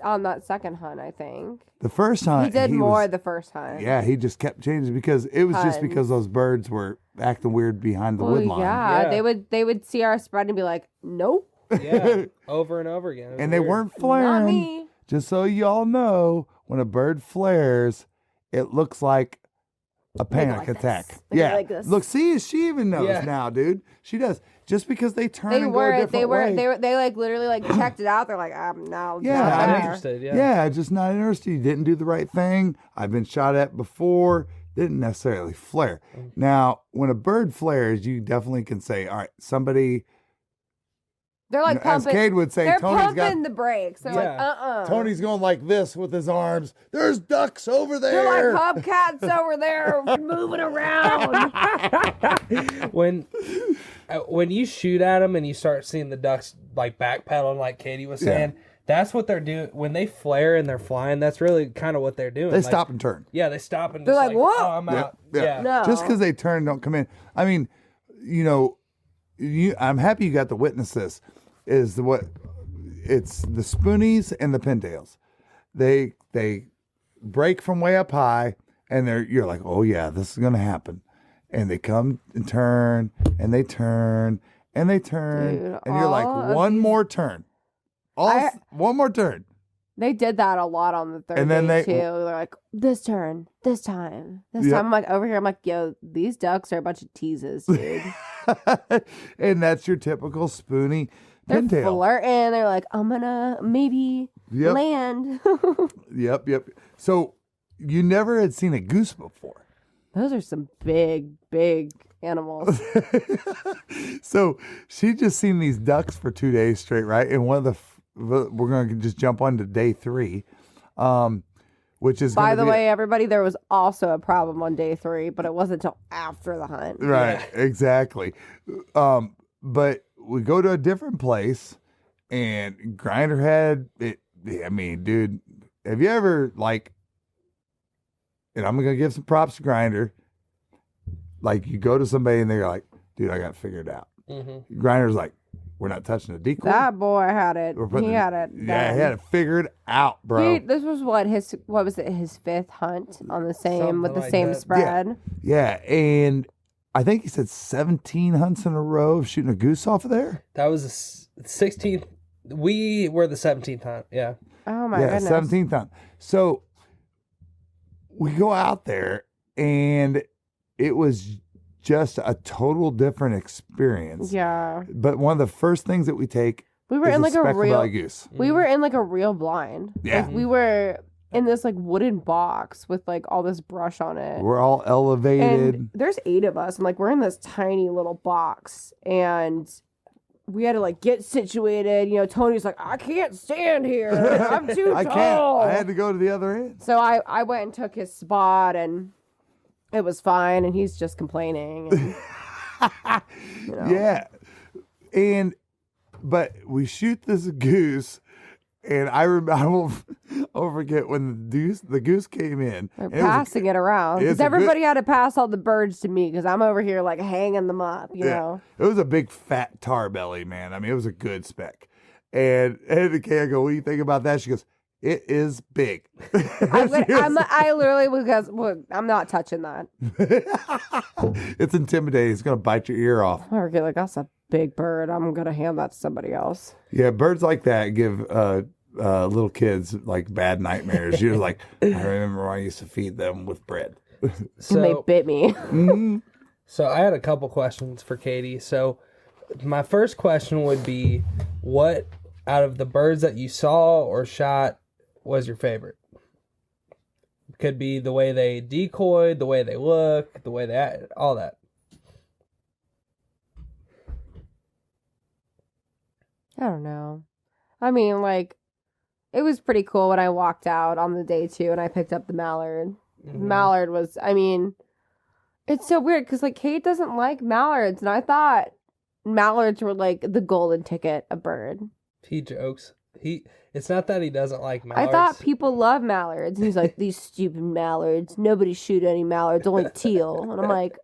on that second hunt, I think. The first hunt, He did more was- the first hunt. Yeah, he just kept changing because it was just Tons. because those birds were acting weird behind the Well, wood line. yeah, Yeah. they would see our spread and be like, nope, Yeah. Over and over again. It was And they weird. weren't not flaring. me. Just so y'all know, when a bird flares, it looks like a panic like attack. this. Like, Yeah. like this. Look, see, she even knows Yeah. now, dude. She does. Just because they turn They and go a were, different way. they like literally like checked it out. They're like, I'm now. Yeah, not I'm there. interested. Yeah. Yeah, just not interested. You didn't do the right thing. I've been shot at before. Didn't necessarily flare. Now, when a bird flares, you definitely can say, all right, somebody, They're like as pumping. Cade would say, They're Tony's pumping the brakes. They're Yeah. like, Tony's going like this with his arms. There's ducks over there. They're like hubcaps over there moving around. When you shoot at them and you start seeing the ducks like backpedaling, like Katie was saying, that's what they're doing when they flare and they're flying. That's really kind of what they're doing. They Like, stop and turn. Yeah, they stop and They're just like, "Whoa!" Oh, I'm out. Yeah. Yeah. No. Just because they turn and don't come in. I mean, you know, I'm happy you got to witness this. It's the spoonies and the pintails. They break from way up high, and you're like, oh yeah, this is gonna happen. And they come and turn, and they turn, and they turn, Dude, and you're like, all of one these- more turn. One more turn. They did that a lot on the third And then day they- too. They're like, this turn, this time, this Yep. time. I'm like over here. I'm like, yo, these ducks are a bunch of teases, dude. And that's your typical spoony They're pintail. flirting. They're like, I'm gonna maybe Yep. land. Yep. So you never had seen a goose before. Those are some big animals. So she just seen these ducks for 2 days straight, right? And we're going to just jump on to day 3, which is By gonna the be- way, everybody, there was also a problem on day 3, but it wasn't until after the hunt. Right, exactly. But we go to a different place, and Grinder had it. I mean, dude, have you ever and I'm gonna give some props to Grinder. Like, you go to somebody and they're like, "Dude, I got it figured out." Mm-hmm. Grinder's like, "We're not touching the decoy." That boy had it. We're putting He the- had it. Yeah, he down. had it figured out, bro. This was what was it? His 5th hunt on the same Something with the like same that. spread. Yeah, and I think he said 17 hunts in a row of shooting a goose off of there. That was the 16th. We were the 17th hunt. Yeah. Oh my Yeah, goodness. 17th hunt. So we go out there, and it was just a total different experience. Yeah, But one of the first things that we take we were is in like a speckled real. belly goose. We were in like a real blind. Yeah. Like, we were in this like wooden box with like all this brush on it. We're all elevated. And there's 8 of us, and like we're in this tiny little box, and we had to like get situated. You know, Tony's like, I can't stand here. I'm too I tall. can't. I had to go to the other end. So I went and took his spot, and it was fine. And he's just complaining. And, you know. Yeah. But we shoot this goose, and I won't forget when the goose came in. We're and it was a- passing it around it's because a everybody had to pass all the birds to me because I'm over here like hanging them up, you know. It was a big fat tar belly, man. I mean, it was a good spec. And the kid, I go, "What do you think about that?" She goes, "It is big." I literally because I'm not touching that. It's intimidating. It's gonna bite your ear off. Or get like, that's a big bird. I'm gonna hand that to somebody else. Yeah, birds like that give little kids like bad nightmares. You're like, I remember when I used to feed them with bread. And they So, bit me. so I had a couple questions for Katie. So my first question would be, what out of the birds that you saw or shot was your favorite? Could be the way they decoyed, the way they look, the way they acted, all that. I don't know. I mean, like, it was pretty cool when I walked out on the day 2 and I picked up the mallard. Mallard was, I mean, it's so weird because, like, Kate doesn't like mallards, and I thought mallards were, like, the golden ticket of bird. He jokes. It's not that he doesn't like mallards. I thought people love mallards. And he's like, these stupid mallards. Nobody shoot any mallards, only teal. And I'm like,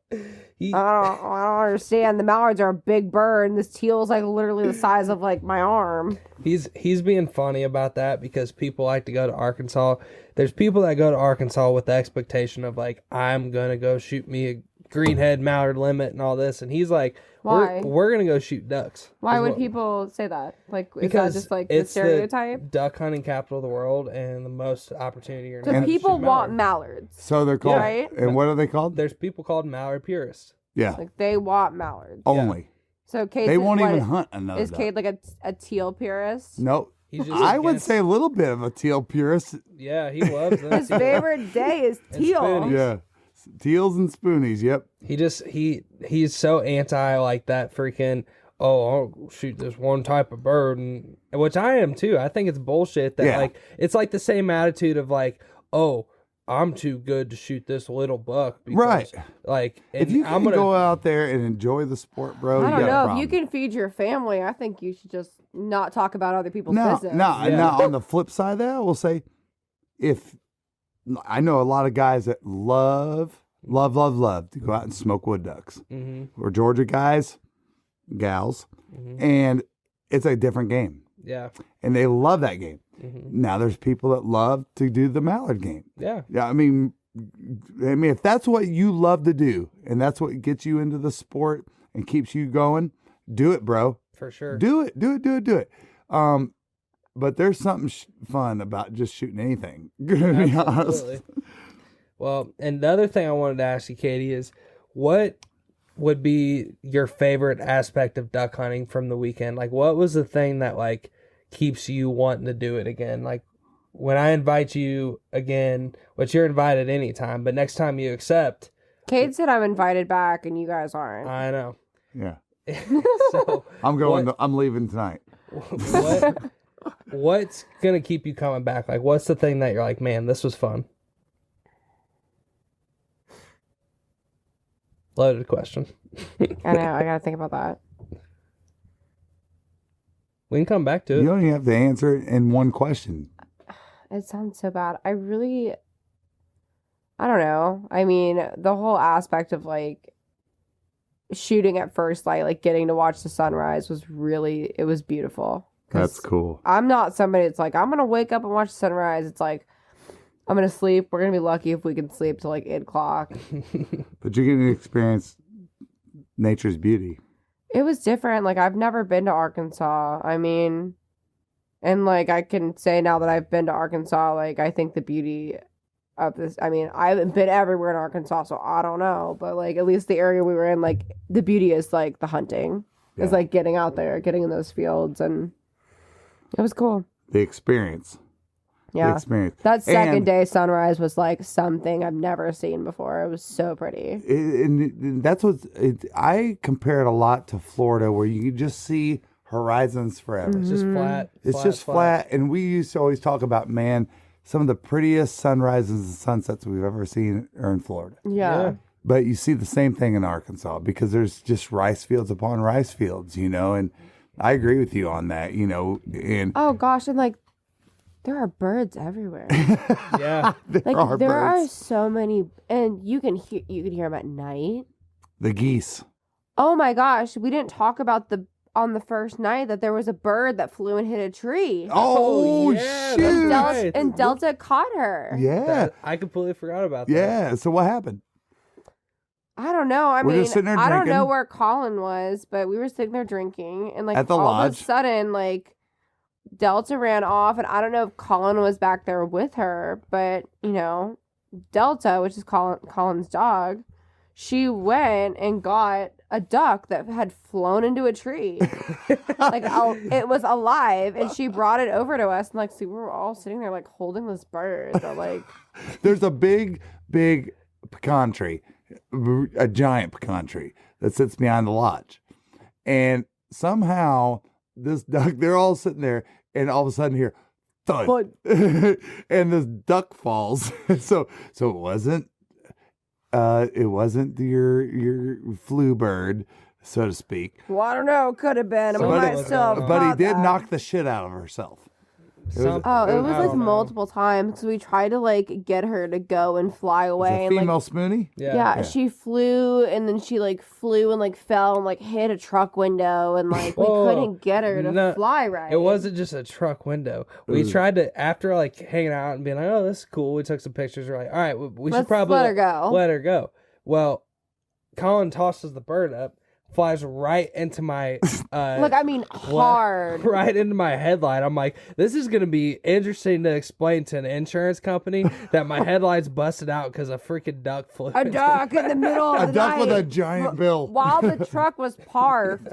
He- I don't understand. The mallards are a big bird, and this teal is like literally the size of like my arm. He's being funny about that because people like to go to Arkansas. There's people that go to Arkansas with the expectation of like, I'm gonna go shoot me a greenhead mallard limit and all this, and he's like, Why? we're gonna go shoot ducks. Why Is would what- people say that? Like, is that Because just like the it's stereotype? duck hunting capital of the world and the most opportunity you're So gonna have to people shoot want mallard. mallards. So they're called, Right? and what are they called? There's people called mallard purists. Yeah, Like they want mallards. only. So Kate, They won't even hunt another Is duck. Cade like a teal purist? No, He's just I would against- say a little bit of a teal purist. Yeah, he loves them. His favorite day is And teal. spoonies. Yeah, teals and spoonies. Yep. He's so anti like that freaking, oh, I'll shoot this one type of bird, and which I am too. I think it's bullshit that Yeah. like it's like the same attitude of like, oh, I'm too good to shoot this little buck because, Right. like, and If you I'm can gonna go out there and enjoy the sport, bro, I you don't got a know. If problem. you can feed your family, I think you should just not talk about other people's No, business. no. Yeah. Now on the flip side of that, I will say, if I know a lot of guys that love to go out and smoke wood ducks. Mhm. We're Georgia guys, gals, and it's a different game, Yeah. and they love that game. Mhm. Now there's people that love to do the mallard game. Yeah. Yeah, I mean, if that's what you love to do, and that's what gets you into the sport and keeps you going, do it, bro. For sure. Do it. But there's something fun about just shooting anything. To be honest. Absolutely. Well, and the other thing I wanted to ask you, Katie, is what would be your favorite aspect of duck hunting from the weekend? Like, what was the thing that like keeps you wanting to do it again? Like, when I invite you again, which you're invited anytime, but next time you accept, Cade said I'm invited back, and you guys aren't. I know. Yeah, So I'm going. I'm leaving tonight. what's gonna keep you coming back? Like, what's the thing that you're like, man, this was fun? Loaded question. I know. I gotta think about that. We can come back to You it. don't even have to answer it in one question. It sounds so bad. I don't know. I mean, the whole aspect of like shooting at first light, like getting to watch the sunrise it was beautiful. 'Cause That's cool. I'm not somebody that's like, I'm going to wake up and watch the sunrise. It's like, I'm going to sleep. We're going to be lucky if we can sleep till like 8 o'clock. But you're getting to experience nature's beauty. It was different. Like, I've never been to Arkansas. I mean, and like, I can say now that I've been to Arkansas, like, I think the beauty of this, I mean, I haven't been everywhere in Arkansas, so I don't know. But like, at least the area we were in, like, the beauty is like the hunting. Yeah. It's like getting out there, getting in those fields, and it was cool. The experience. The Yeah. experience. That second And- day sunrise was like something I've never seen before. It was so pretty. And that's what I compare it a lot to Florida, where you can just see horizons forever. It's just flat. It's just flat. And we used to always talk about, man, some of the prettiest sunrises and sunsets we've ever seen are in Florida. Yeah. But you see the same thing in Arkansas because there's just rice fields upon rice fields, and I agree with you on that, and Oh gosh, and like there are birds everywhere. Yeah. there are There are birds. so many, and you can hear them at night. The geese. Oh my gosh, we didn't talk about on the first night that there was a bird that flew and hit a tree. Oh, yeah, shoot. that's right. And Delta caught her. Yeah. I completely forgot about that. Yeah. So what happened? I don't know. I We're mean, just sitting there I don't know drinking. where Colin was, but we were sitting there drinking, and like At the all of lodge. a sudden, like Delta ran off, and I don't know if Colin was back there with her, but Delta, which is Colin's dog, she went and got a duck that had flown into a tree. It was alive, and she brought it over to us, and like, see, we were all sitting there like holding this bird, but like, There's a big pecan tree, a giant pecan tree that sits behind the lodge. And somehow this duck, they're all sitting there, and all of a sudden here, thud. And this duck falls. So it wasn't your flu bird, so to speak. well, I don't know, could have been. I Somebody might was still have going on. But he caught did that. knock the shit out of herself. Some- Oh, it was I like don't know. multiple times because we tried to like get her to go and fly It's away. a And female like, spoonie? yeah, she flew and then she like flew and like fell and like hit a truck window and like we Whoa. couldn't get her to No, fly right. It wasn't just a truck window. We tried to, after like hanging out and being like, oh, this is cool. We took some pictures. We're like, all right, we should Let's probably let her go. Let her go. Well, Colin tosses the bird up, flies right into my Look, I mean, hard. right into my headlight. I'm like, this is gonna be interesting to explain to an insurance company that my headlights busted out because a freaking duck flew. A duck in the middle of A the duck night. with a giant bill. While the truck was parked,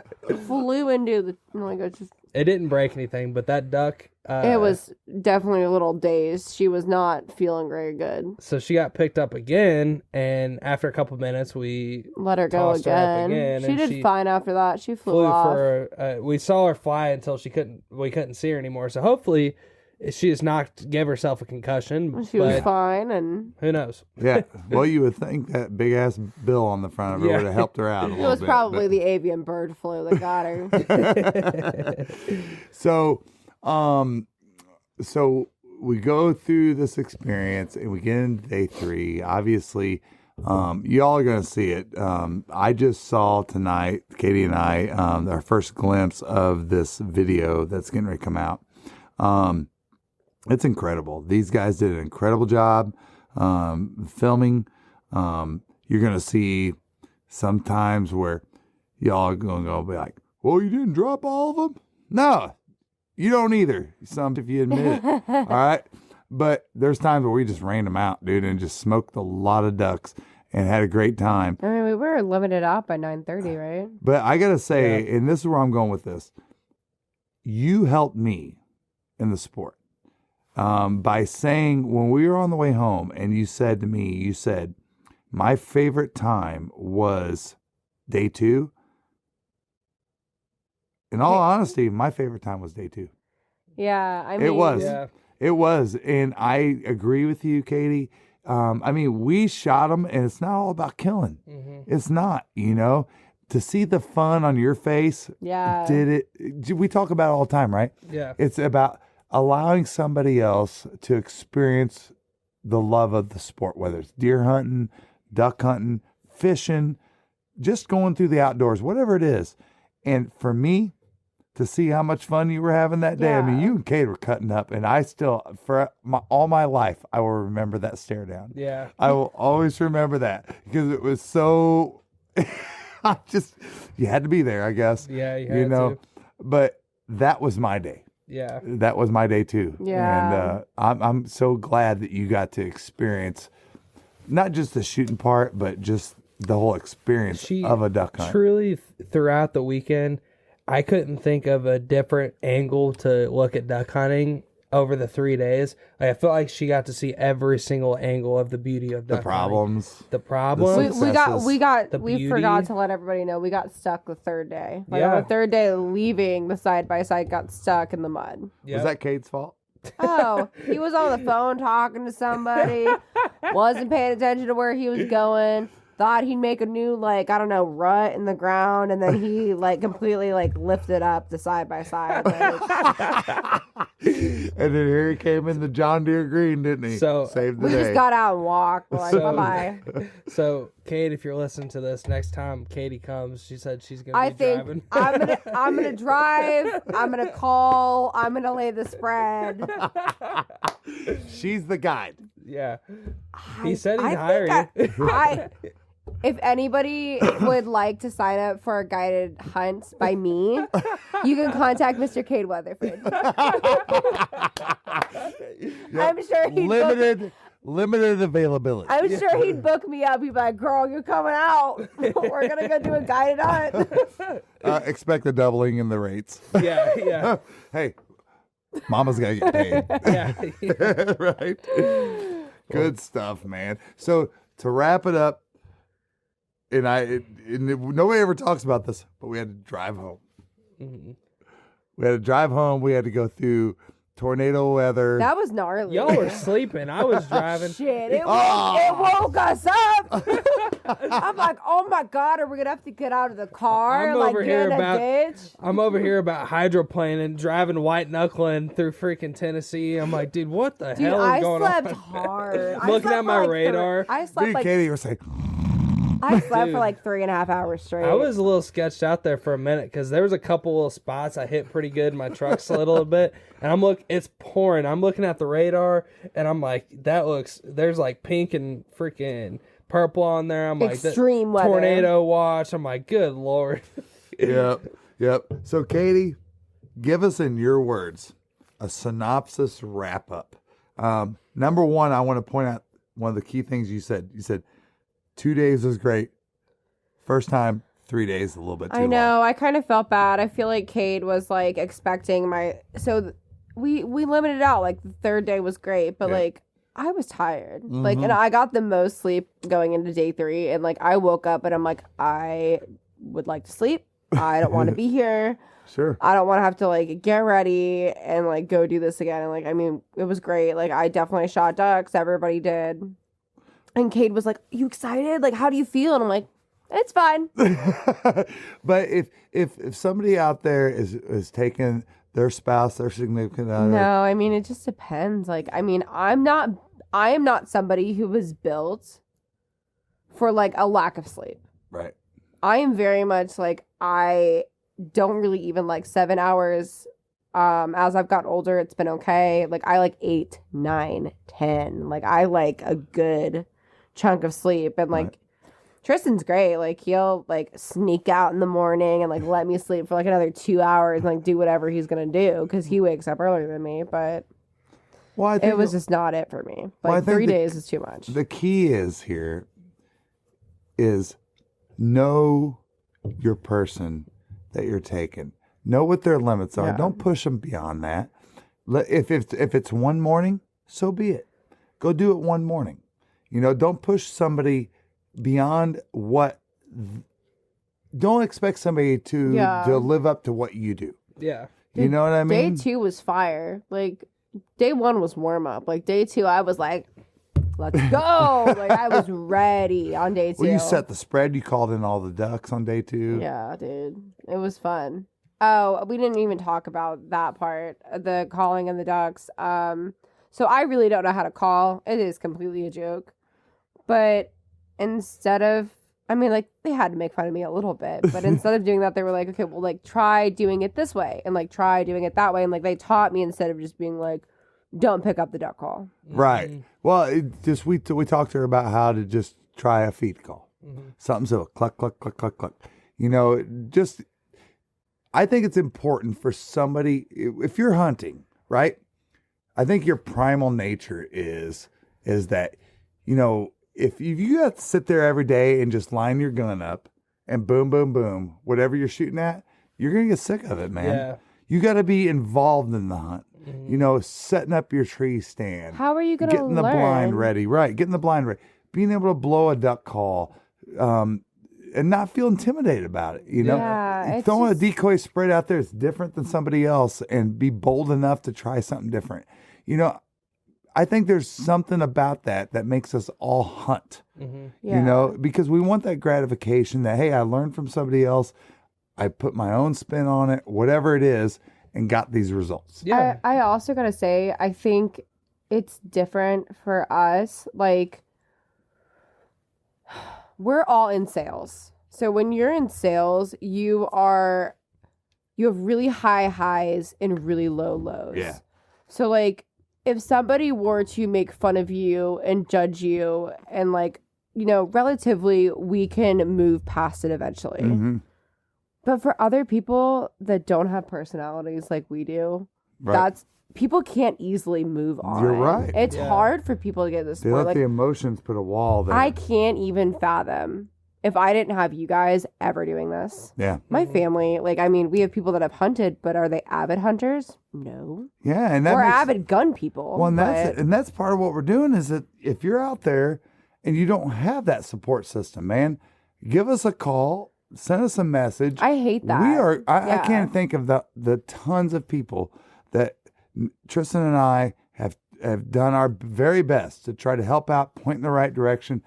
flew into the. Like, it's just, It didn't break anything, but that duck. it was definitely a little dazed. She was not feeling very good. So she got picked up again, and after a couple minutes, we Let her go tossed her up again. again, She and did she fine after that. She flew flew off. for. We saw her fly until we couldn't see her anymore. So hopefully, she has not give herself a concussion. She was but fine, and who knows? Yeah. Well, you would think that big ass bill on the front of her Yeah. would have helped her out a it little was bit. probably the avian bird flu that got her. So, so we go through this experience and we get into day 3. Obviously, y'all are going to see it. I just saw tonight, Katie and I, our first glimpse of this video that's getting ready to come out. It's incredible. These guys did an incredible job filming. You're going to see sometimes where y'all are going to be like, well, you didn't drop all of them? No, you don't either. Some if you admit it. All right. But there's times where we just rained them out, dude, and just smoked a lot of ducks and had a great time. I mean, we were limited out by 9:30, right? But I got to say, and this is where I'm going with this, you helped me in the sport by saying when we were on the way home and you said to me, you said, my favorite time was day 2. In all honesty, my favorite time was day 2. Yeah, I mean, It was. Yeah. It was. And I agree with you, Katie. I mean, we shot them, and it's not all about killing. Mm-hmm. It's not, To see the fun on your face, Yeah. we talk about it all the time, right? Yeah. It's about allowing somebody else to experience the love of the sport, whether it's deer hunting, duck hunting, fishing, just going through the outdoors, whatever it is. And for me, to see how much fun you were having that day. I mean, Yeah. you and Kate were cutting up, and I still, all my life, I will remember that stare down. Yeah. I will always remember that because it was so. You had to be there, I guess. Yeah, you had to. But that was my day. Yeah. That was my day too. Yeah. And I'm so glad that you got to experience not just the shooting part, but just the whole experience of a duck hunt. Truly, throughout the weekend, I couldn't think of a different angle to look at duck hunting over the 3 days. I felt like she got to see every single angle of the beauty of duck hunting. The problems. We forgot to let everybody know we got stuck the third day. Like Yeah. on the third day leaving, the side by side got stuck in the mud. Was that Kate's fault? Oh, he was on the phone talking to somebody, wasn't paying attention to where he was going. Thought he'd make a new, rut in the ground, and then he, completely, lifted up the side-by-side. And then here he came in the John Deere green, didn't he? So saved the We day. just got out and walked. We're like, So- bye-bye. So, Kate, if you're listening to this, next time Katie comes, she said she's going I to be think driving. I'm gonna drive. I'm gonna call. I'm gonna lay the spread. She's the guide. Yeah. He said he'd hire think you. If anybody would like to sign up for a guided hunt by me, you can contact Mr. Cade Weatherford. I'm sure he'd Limited availability. I'm sure he'd book me up. He'd be like, "Girl, you're coming out. We're gonna go do a guided hunt." Expect a doubling in the rates. Yeah. Hey, mama's got to get paid. Yeah. Right? Good stuff, man. So to wrap it up, nobody ever talks about this, but we had to drive home. Mhm. We had to drive home. We had to go through tornado weather. That was gnarly. Y'all were sleeping. I was driving. Shit, it woke us up. I'm like, oh my God, are we gonna have to get out of the car? I'm Like, over get here in a about- ditch? I'm over here about hydroplaning, driving white knuckling through freaking Tennessee. I'm like, dude, what the Dude, hell is I going slept on? hard. I Looking slept at for my like radar. I Me slept and like Katie were saying, I slept Dude. for like 3.5 hours straight. I was a little sketched out there for a minute because there was a couple little spots I hit pretty good. My truck slid a little bit, and it's pouring. I'm looking at the radar, and I'm like, there's like pink and freaking purple on there. I'm like, Extreme weather. tornado watch. I'm like, good Lord. Yep. So, Katie, give us in your words a synopsis wrap up. Number one, I want to point out one of the key things you said. You said 2 days was great. First time, 3 days, a little bit too I know. long. I kind of felt bad. I feel like Cade was like expecting we limited out. Like the third day was great, but Yeah. like I was tired. Like, and I got the most sleep going into day 3, and like I woke up and I'm like, I would like to sleep. I don't want to be here. Sure. I don't want to have to like get ready and like go do this again. And like, I mean, it was great. Like, I definitely shot ducks. Everybody did. And Cade was like, "You excited? Like, how do you feel?" And I'm like, "It's fine." But if somebody out there is taking their spouse, their significant other, No, I mean, it just depends. Like, I mean, I am not somebody who was built for like a lack of sleep. right? I am very much like, I don't really even like 7 hours. As I've gotten older, it's been okay. Like, I like 8, 9, 10. Like, I like a good chunk of sleep. And like, Right. Tristan's great. Like, he'll like sneak out in the morning and like let me sleep for like another 2 hours and like do whatever he's gonna do because he wakes up earlier than me. But Well, I think it was just not it for me. Well, I Like, think 3 days is too much. the key is know your person that you're taking. Know what their limits are. Yeah. Don't push them beyond that. If it's one morning, so be it. Go do it one morning. Don't push somebody beyond what. Don't expect somebody to live up to what you do. Yeah. You know what I mean? Day 2 was fire. Like, day 1 was warm up. Like, day 2, I was like, let's go. Like, I was ready on day 2. Well, you set the spread. You called in all the ducks on day 2. Yeah, dude. It was fun. Oh, we didn't even talk about that part, the calling and the ducks. So I really don't know how to call. It is completely a joke. But instead of, I mean, like, they had to make fun of me a little bit, but instead of doing that, they were like, okay, well, like, try doing it this way and like try doing it that way. And like, they taught me instead of just being like, don't pick up the duck call. Right. Well, we talked to her about how to just try a feed call. Something simple. Cluck, cluck, cluck, cluck, cluck. I think it's important for somebody, if you're hunting, right? I think your primal nature is that, if you have to sit there every day and just line your gun up and boom, boom, boom, whatever you're shooting at, you're going to get sick of it, man. Yeah. You got to be involved in the hunt. Setting up your tree stand. How are you going to learn? Getting the blind ready. Right. Getting the blind ready. Being able to blow a duck call. And not feel intimidated about it, Yeah, it's Throwing just- a decoy spread out there is different than somebody else, and be bold enough to try something different. I think there's something about that makes us all hunt. Yeah. Because we want that gratification that, hey, I learned from somebody else, I put my own spin on it, whatever it is, and got these results. Yeah. I also gotta say, I think it's different for us. Like, we're all in sales. So when you're in sales, you have really high highs and really low lows. Yeah. So like, if somebody were to make fun of you and judge you and like, relatively, we can move past it eventually. Mm-hmm. But for other people that don't have personalities like we do, Right. people can't easily move on. You're right. It's Yeah. hard for people to get this They sport. let Like, the emotions put a wall there. I can't even fathom if I didn't have you guys ever doing this. Yeah. My family, like, I mean, we have people that have hunted, but are they avid hunters? No. Yeah. And that We're makes, avid gun people. Well, and but that's part of what we're doing is that if you're out there and you don't have that support system, man, give us a call, send us a message. I hate that. I Yeah. can't think of the tons of people that Tristan and I have done our very best to try to help out, point in the right direction,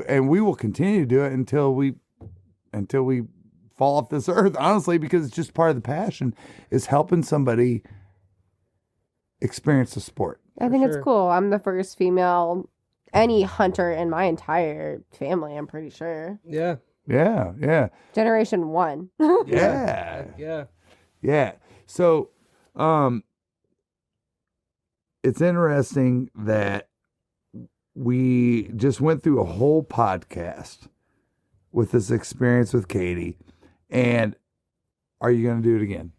and we will continue to do it until we fall off this earth, honestly, because it's just part of the passion is helping somebody experience the sport. I think sure. it's cool. I'm the first female, any hunter in my entire family, I'm pretty sure. Yeah. Yeah, yeah, Generation 1. yeah, Yeah. yeah. So, it's interesting that we just went through a whole podcast with this experience with Katie. And are you going to do it again?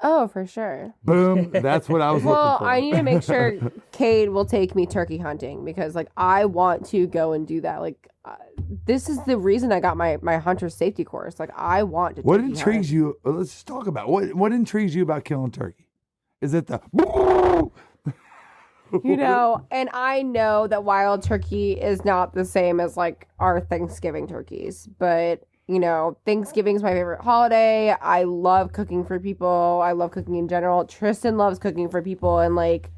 Oh, for sure. Boom. That's what I was looking Well, for. I need to make sure Cade will take me turkey hunting because, like, I want to go and do that. Like, this is the reason I got my hunter safety course. Like, I want to. What turkey intrigues hunt. you? Let's just talk about what intrigues you about killing turkey. Is it the You know, and I know that wild turkey is not the same as like our Thanksgiving turkeys, but you know, Thanksgiving is my favorite holiday. I love cooking for people. I love cooking in general. Tristan loves cooking for people, and like,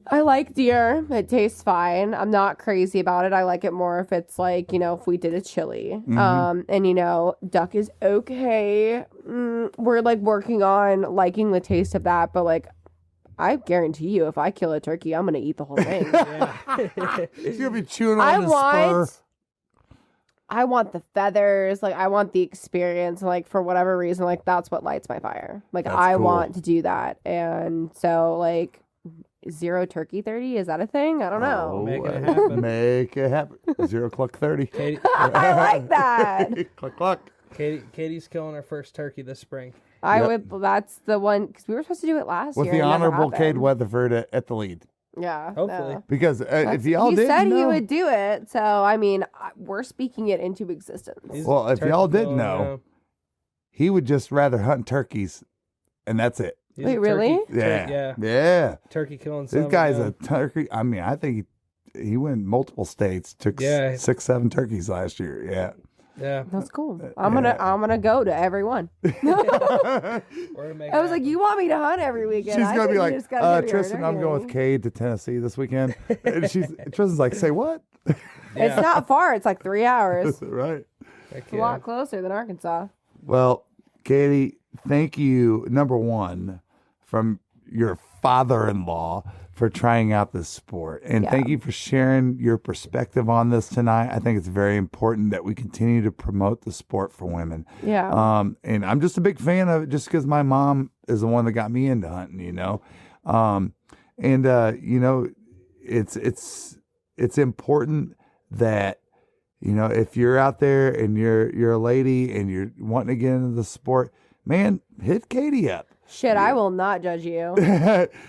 I like deer. It tastes fine. I'm not crazy about it. I like it more if it's like, you know, if we did a chili. And you know, duck is okay. We're like working on liking the taste of that, but like, I guarantee you, if I kill a turkey, I'm gonna eat the whole thing. You're gonna be chewing on the spur. I want the feathers. Like, I want the experience. Like, for whatever reason, like, that's what lights my fire. Like, That's I cool. want to do that. And so, like, 0 turkey 30, is that a thing? I don't know. Make it happen. Make it happen. 0 o'clock 30. Katie, I like that. Cluck, cluck. Katie's killing her first turkey this spring. I Yep. would. That's the one, because we were supposed to do it last With year. the and it never honorable Cade happened. Weatherford at the lead. Yeah. Hopefully. Because if y'all he didn't said know, he would do it. So, I mean, we're speaking it into existence. He's well, if turkey y'all didn't killing, know, he would just rather hunt turkeys, and that's it. he's Wait, a really? turkey- Yeah, yeah. Turkey killing. This guy's a turkey. I mean, I think he went multiple states. Took Yeah. 6, 7 turkeys last year. Yeah. Yeah. That's cool. I'm gonna go to every one. We're gonna make I it was like, happen. you want me to hunt every weekend? She's I gonna think be you like, just gotta give me a Tristan, I'm turkey. going with Cade to Tennessee this weekend. And Tristan's like, say what? It's not far. It's like 3 hours. Right. Heck It's a lot closer than Arkansas. Well, Katie, thank you, number one, from your father-in-law for trying out this sport. And Yeah. thank you for sharing your perspective on this tonight. I think it's very important that we continue to promote the sport for women. Yeah. And I'm just a big fan of it just because my mom is the one that got me into hunting, you know. You know, it's important that, you know, if you're out there and you're a lady and you're wanting to get into the sport, man, hit Katie up. Shit, I will not judge you.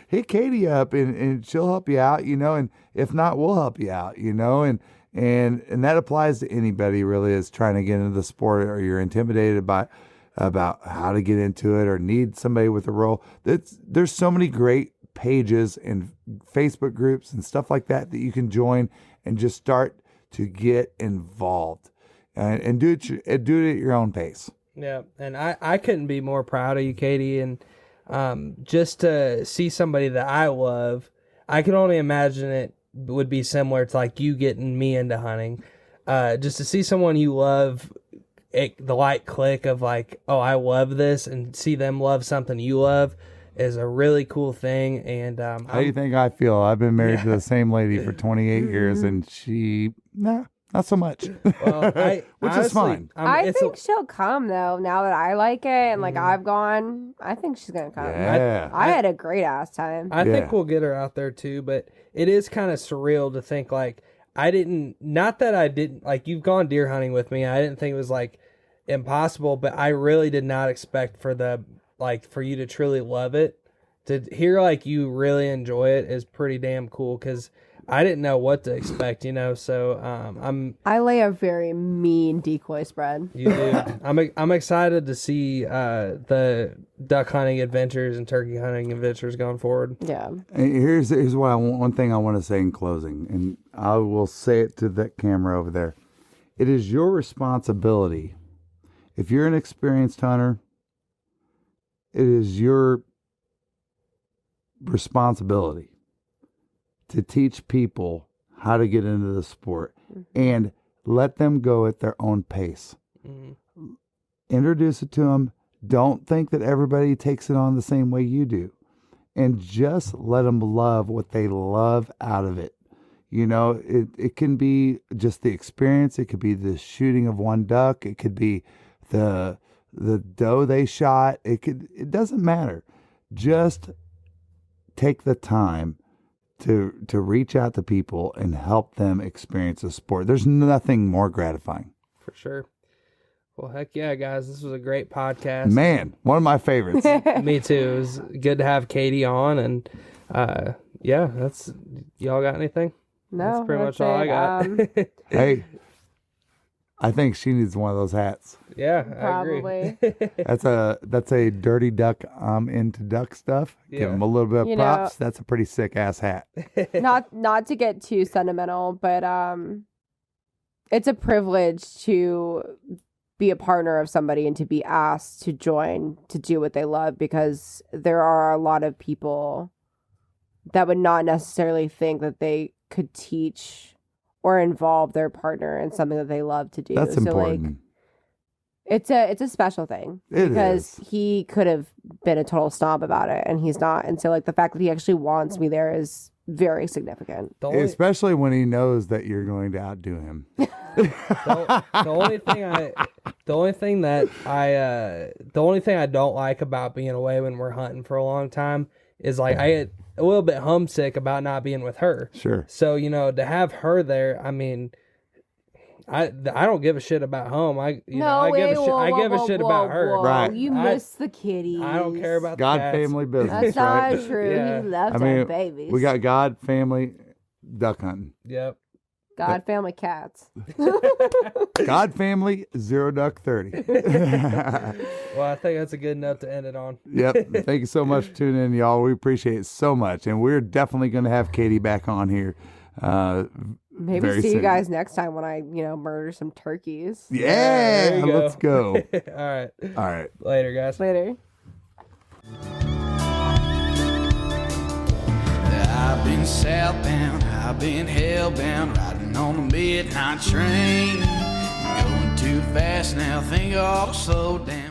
Hit Katie up and she'll help you out, you know, and if not, we'll help you out, you know, and that applies to anybody really is trying to get into the sport or you're intimidated about how to get into it or need somebody with a role. There's so many great pages and Facebook groups and stuff like that you can join and just start to get involved and do it at your own pace. Yeah, and I couldn't be more proud of you, Katie, and just to see somebody that I love, I can only imagine it would be similar to like you getting me into hunting. Just to see someone you love, the light click of like, oh, I love this, and see them love something you love is a really cool thing. And how do you think I feel? I've been married to the same lady for 28 years, and she, not so much. Well, Which is fine. I think she'll come though. Now that I like it and like I've gone, I think she's gonna come. Yeah. I had a great ass time. I Yeah. think we'll get her out there too, but it is kind of surreal to think like not that I didn't like you've gone deer hunting with me. I didn't think it was like impossible, but I really did not expect for you to truly love it. To hear like you really enjoy it is pretty damn cool because I didn't know what to expect, you know. So I lay a very mean decoy spread. you do. I'm excited to see the duck hunting adventures and turkey hunting adventures going forward. Yeah. And here's what I want. One thing I want to say in closing, and I will say it to that camera over there. It is your responsibility. If you're an experienced hunter, it is your responsibility to teach people how to get into the sport and let them go at their own pace. Introduce it to them. Don't think that everybody takes it on the same way you do. And just let them love what they love out of it. You know, it can be just the experience. It could be the shooting of one duck. It could be the doe they shot. It doesn't matter. Just take the time to reach out to people and help them experience a sport. There's nothing more gratifying. For sure. Well, heck yeah, guys. This was a great podcast. Man, one of my favorites. Me too. It was good to have Katie on. And yeah, that's y'all got anything? No, that's pretty much all I got. Hey, I think she needs one of those hats. Yeah, probably. I agree. That's a dirty duck. I'm into duck stuff. Give Yeah. him a little bit of You props. That's a pretty sick ass hat. Not to get too sentimental, but it's a privilege to be a partner of somebody and to be asked to join to do what they love, because there are a lot of people that would not necessarily think that they could teach or involve their partner in something that they love to do. That's important. Like, it's a special thing It because is. he could have been a total snob about it, and he's not. And so, like, the fact that he actually wants me there is very significant. The only, Especially when he knows that you're going to outdo him. the only thing I don't like about being away when we're hunting for a long time is like I get a little bit homesick about not being with her. Sure. So, to have her there, I mean, I don't give a shit about home. I give a shit about her. Right. You I- miss the kitties. I don't care about God, the cats. family business, That's right? not true. Yeah. He loves I mean, our babies. we got God, family, duck hunting. Yep. God, family, cats. God, family, 0 duck 30. Well, I think that's a good note to end it on. Yep. Thank you so much for tuning in, y'all. We appreciate it so much. And we're definitely going to have Katie back on here. Maybe Very see soon. you guys next time when I, murder some turkeys. Yeah. there you go. Let's go. All right. All right. Later, guys. Later. I've been southbound, I've been hellbound, riding on the midnight train. Going too fast now, think I'll slow down.